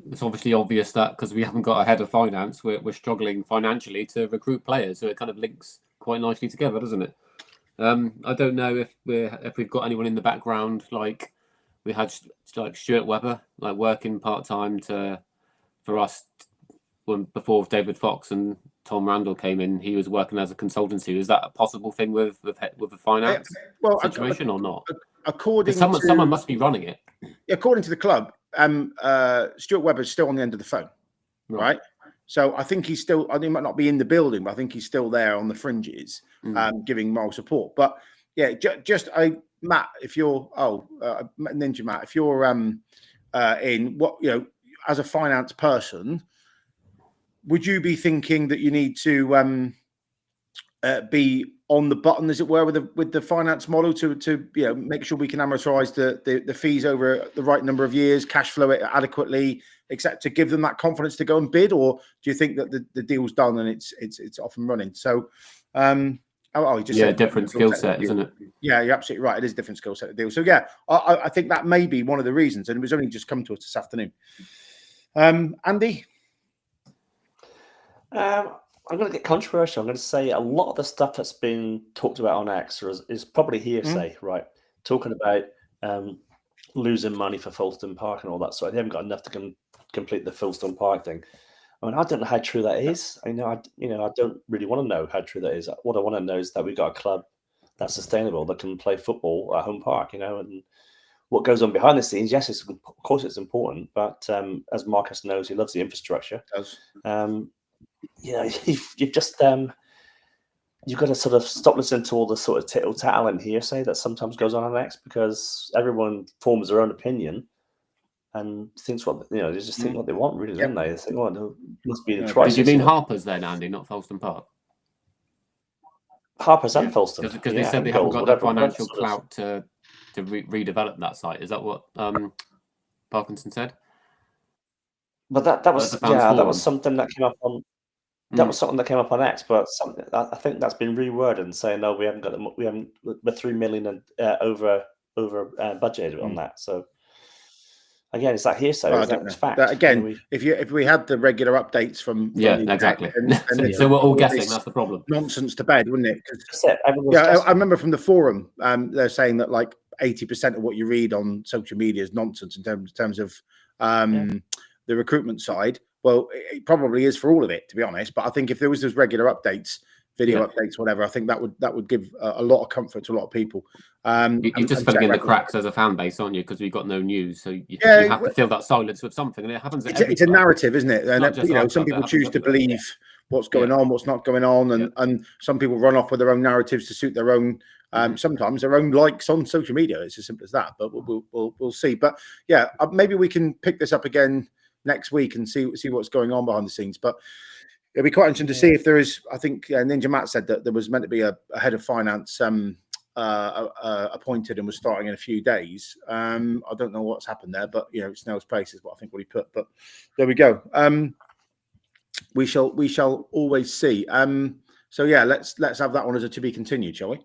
it's obviously obvious that because we haven't got a head of finance, we're struggling financially to recruit players. So it kind of links quite nicely together, doesn't it? I don't know if we've got anyone in the background, like we had like Stuart Webber, like working part-time for us before David Fox and Tom Randall came in. He was working as a consultancy. Is that a possible thing with the finance situation or not? Someone must be running it. According to the club, Stuart Webber's still on the end of the phone, right? So I think he's still. I think he might not be in the building, but I think he's still there on the fringes, giving moral support. But yeah, just Matt, if you're Ninja Matt, if you're in what as a finance person, would you be thinking that you need to be on the button, as it were, with the finance model to make sure we can amortize the fees over the right number of years, cash flow it adequately, except to give them that confidence to go and bid? Or do you think that the deal's done and it's off and running? So, different skill set, isn't it? Yeah, you're absolutely right. It is a different skill set deal. So yeah, I think that may be one of the reasons, and it was only just come to us this afternoon. Andy. I'm going to get controversial. I'm going to say a lot of the stuff that's been talked about on X is probably hearsay, right? Talking about losing money for Folkestone Park and all that. So they haven't got enough to complete the Folkestone Park thing. I mean, I don't know how true that is. I don't really want to know how true that is. What I want to know is that we've got a club that's sustainable, that can play football at home park, and what goes on behind the scenes. Yes, of course it's important, but as Marcus knows, he loves the infrastructure. You've just you've got to sort of stop listening to all the sort of tittle tattle and hearsay that sometimes goes on X, because everyone forms their own opinion and thinks they just think what they want, really, don't they? They think, there must be the crisis. Did you mean Harper's then, Andy, not Folkestone Park? Harper's and Folkestone, because they said they haven't got the financial clout to redevelop that site. Is that what Parkinson said? But that was something that came up on. That was something that came up on X, but I think that's been reworded and saying, no, we're 3 million over budgeted on that. So again, it's that hearsay. Well, it's fact. Again, if we had the regular updates from exactly. So we're all guessing. That's the problem. Nonsense to bed, wouldn't it? I remember from the forum, they're saying that like 80% of what you read on social media is nonsense in terms of the recruitment side. Well, it probably is for all of it, to be honest. But I think if there was those regular updates, video updates, whatever, I think that would give a lot of comfort to a lot of people. You're just filling in the cracks as a fan base, aren't you? Because we've got no news, so you have to fill that silence with something, and it happens. It's a narrative, isn't it? And some people choose to believe what's going on, what's not going on, and some people run off with their own narratives to suit their own. Sometimes their own likes on social media. It's as simple as that. But we'll see. But yeah, maybe we can pick this up again next week and see what's going on behind the scenes. But it'll be quite interesting to see if there is. I think Ninja Matt said that there was meant to be a head of finance appointed and was starting in a few days. I don't know what's happened there, but snail's pace is what I think what he put. But there we go. We shall always see. So yeah, let's have that one as a to be continued, shall we?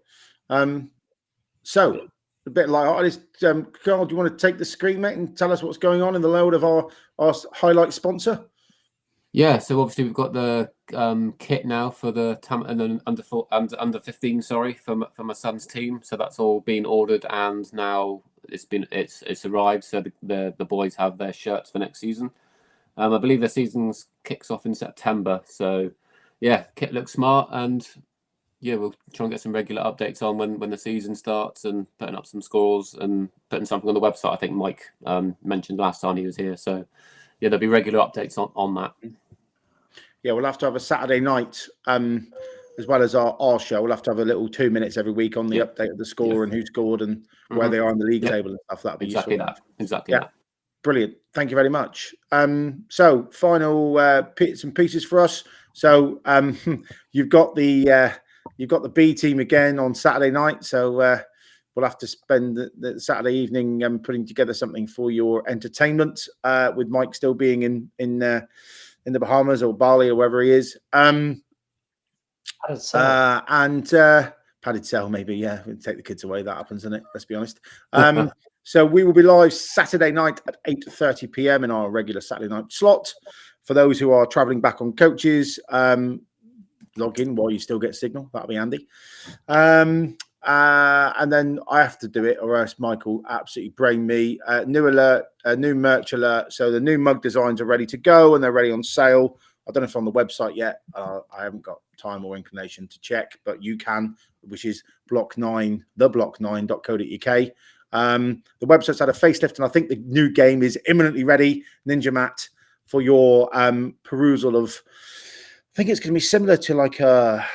So a bit like artist, Carl, do you want to take the screen, mate, and tell us what's going on in the world of our highlight sponsor? Yeah, so obviously we've got the kit now for the under 15, for my son's team. So that's all been ordered, and now it's arrived. So the boys have their shirts for next season. I believe the season kicks off in September. So yeah, kit looks smart, and yeah, we'll try and get some regular updates on when the season starts, and putting up some scores and putting something on the website. I think Mike mentioned last time he was here. So yeah, there'll be regular updates on that. Yeah, we'll have to have a Saturday night as well as our show. We'll have to have a little 2 minutes every week on the update of the score and who scored and where they are in the league table and stuff. That'd be exactly useful. Exactly that. Brilliant. Thank you very much. So final bits and pieces for us. So you've got the B team again on Saturday night. So we'll have to spend the Saturday evening putting together something for your entertainment, with Mike still being in the Bahamas or Bali or wherever he is. And padded cell, maybe. Yeah, we'll take the kids away. That happens, doesn't it? Let's be honest. So we will be live Saturday night at 8:30 p.m. in our regular Saturday night slot. For those who are travelling back on coaches, log in while you still get signal. That'll be handy. And then I have to do it, or else Michael absolutely brain me. New alert, new merch alert. So the new mug designs are ready to go, and they're ready on sale. I don't know if it's on the website yet. I haven't got time or inclination to check, but you can, which is block9.co.uk. The website's had a facelift, and I think the new game is imminently ready. Ninja Matt, for your perusal of. I think it's going to be similar to like a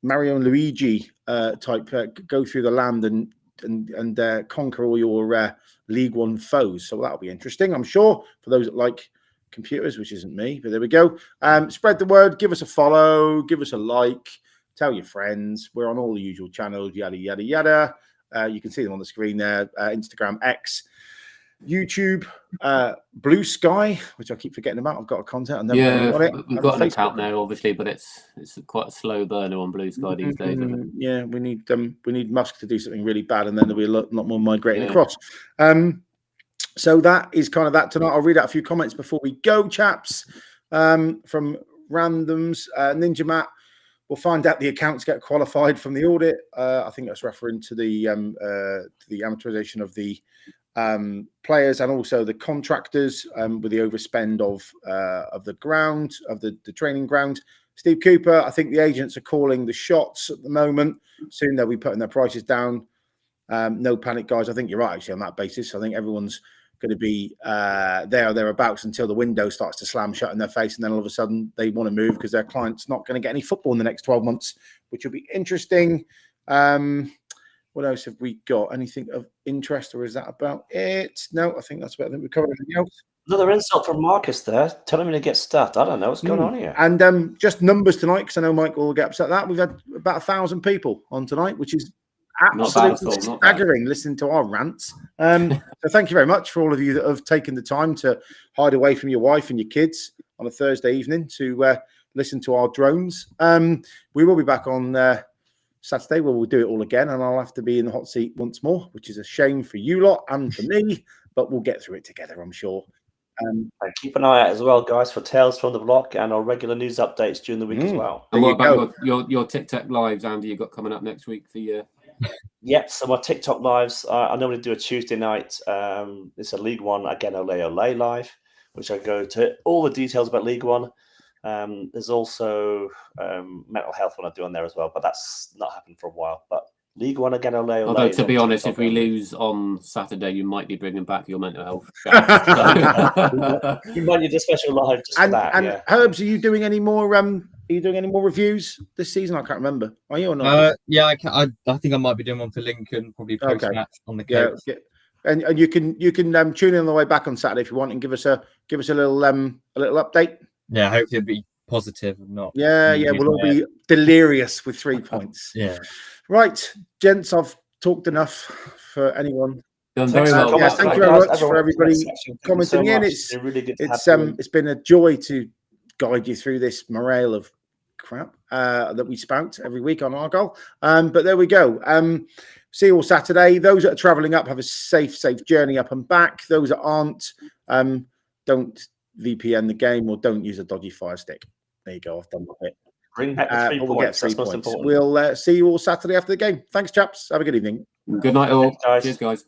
Mario and Luigi type. Go through the land and conquer all your League One foes. So that'll be interesting, I'm sure, for those that like computers, which isn't me. But there we go. Spread the word. Give us a follow. Give us a like. Tell your friends. We're on all the usual channels, yada, yada, yada. You can see them on the screen there. Instagram, X, YouTube, Blue Sky, which I keep forgetting about. I've got a content. I've never got it. We've got an account there, obviously, but it's quite a slow burner on Blue Sky these days. Yeah, we need Musk to do something really bad, and then there'll be a lot more migrating across. So that is kind of that tonight. I'll read out a few comments before we go, chaps. From randoms, Ninja Matt. We'll find out the accounts get qualified from the audit. I think that's referring to the amortization of the players and also the contractors with the overspend of the ground, of the training ground. Steve Cooper, I think the agents are calling the shots at the moment. Soon they'll be putting their prices down. No panic, guys. I think you're right, actually, on that basis. I think everyone's going to be there or thereabouts until the window starts to slam shut in their face, and then all of a sudden they want to move because their client's not going to get any football in the next 12 months, which will be interesting. What else have we got? Anything of interest, or is that about it? No, I think that's about it. We've covered everything else. Another insult from Marcus there, telling me to get stuffed. I don't know what's going on here. And just numbers tonight, because I know Mike will get upset at that. We've had about 1,000 people on tonight, which is absolutely staggering listening to our rants. So thank you very much for all of you that have taken the time to hide away from your wife and your kids on a Thursday evening to listen to our drones. We will be back on Saturday where we'll do it all again, and I'll have to be in the hot seat once more, which is a shame for you lot and for me, but we'll get through it together, I'm sure. And keep an eye out as well, guys, for Tales from the Block and our regular news updates during the week as well. And what about your TikTok lives, Andy, you got coming up next week for your... Yep, so my TikTok lives, I normally do a Tuesday night. It's a League One, again, Ole live, which I go to all the details about League One. There's also mental health one I do on there as well, but that's not happened for a while. But League One, again, Ole. Although, to be honest, if we lose on Saturday, you might be bringing back your mental health. You might need a special live just for that. And Herbs, are you doing any more? Are you doing any more reviews this season? I can't remember. Are you or not? Yeah, I think I might be doing one for Lincoln, probably post match on the coach. Yeah. And you can tune in on the way back on Saturday if you want and give us a little update. Yeah, hopefully it'll be positive and not. Yeah, we'll all be delirious with 3 points. Yeah. Right, gents, I've talked enough for anyone. Done very well. Thank you very much for everybody commenting in. It's been a joy to guide you through this morale of crap that we spout every week on Argyle. But there we go. See you all Saturday. Those that are travelling up, have a safe journey up and back. Those that aren't, don't VPN the game or don't use a dodgy Fire Stick. There you go. I've done my bit. Bring back the 3 points. We'll get 3 That's most points. important. We'll see you all Saturday after the game. Thanks, chaps. Have a good evening. Good night, all. Cheers, guys.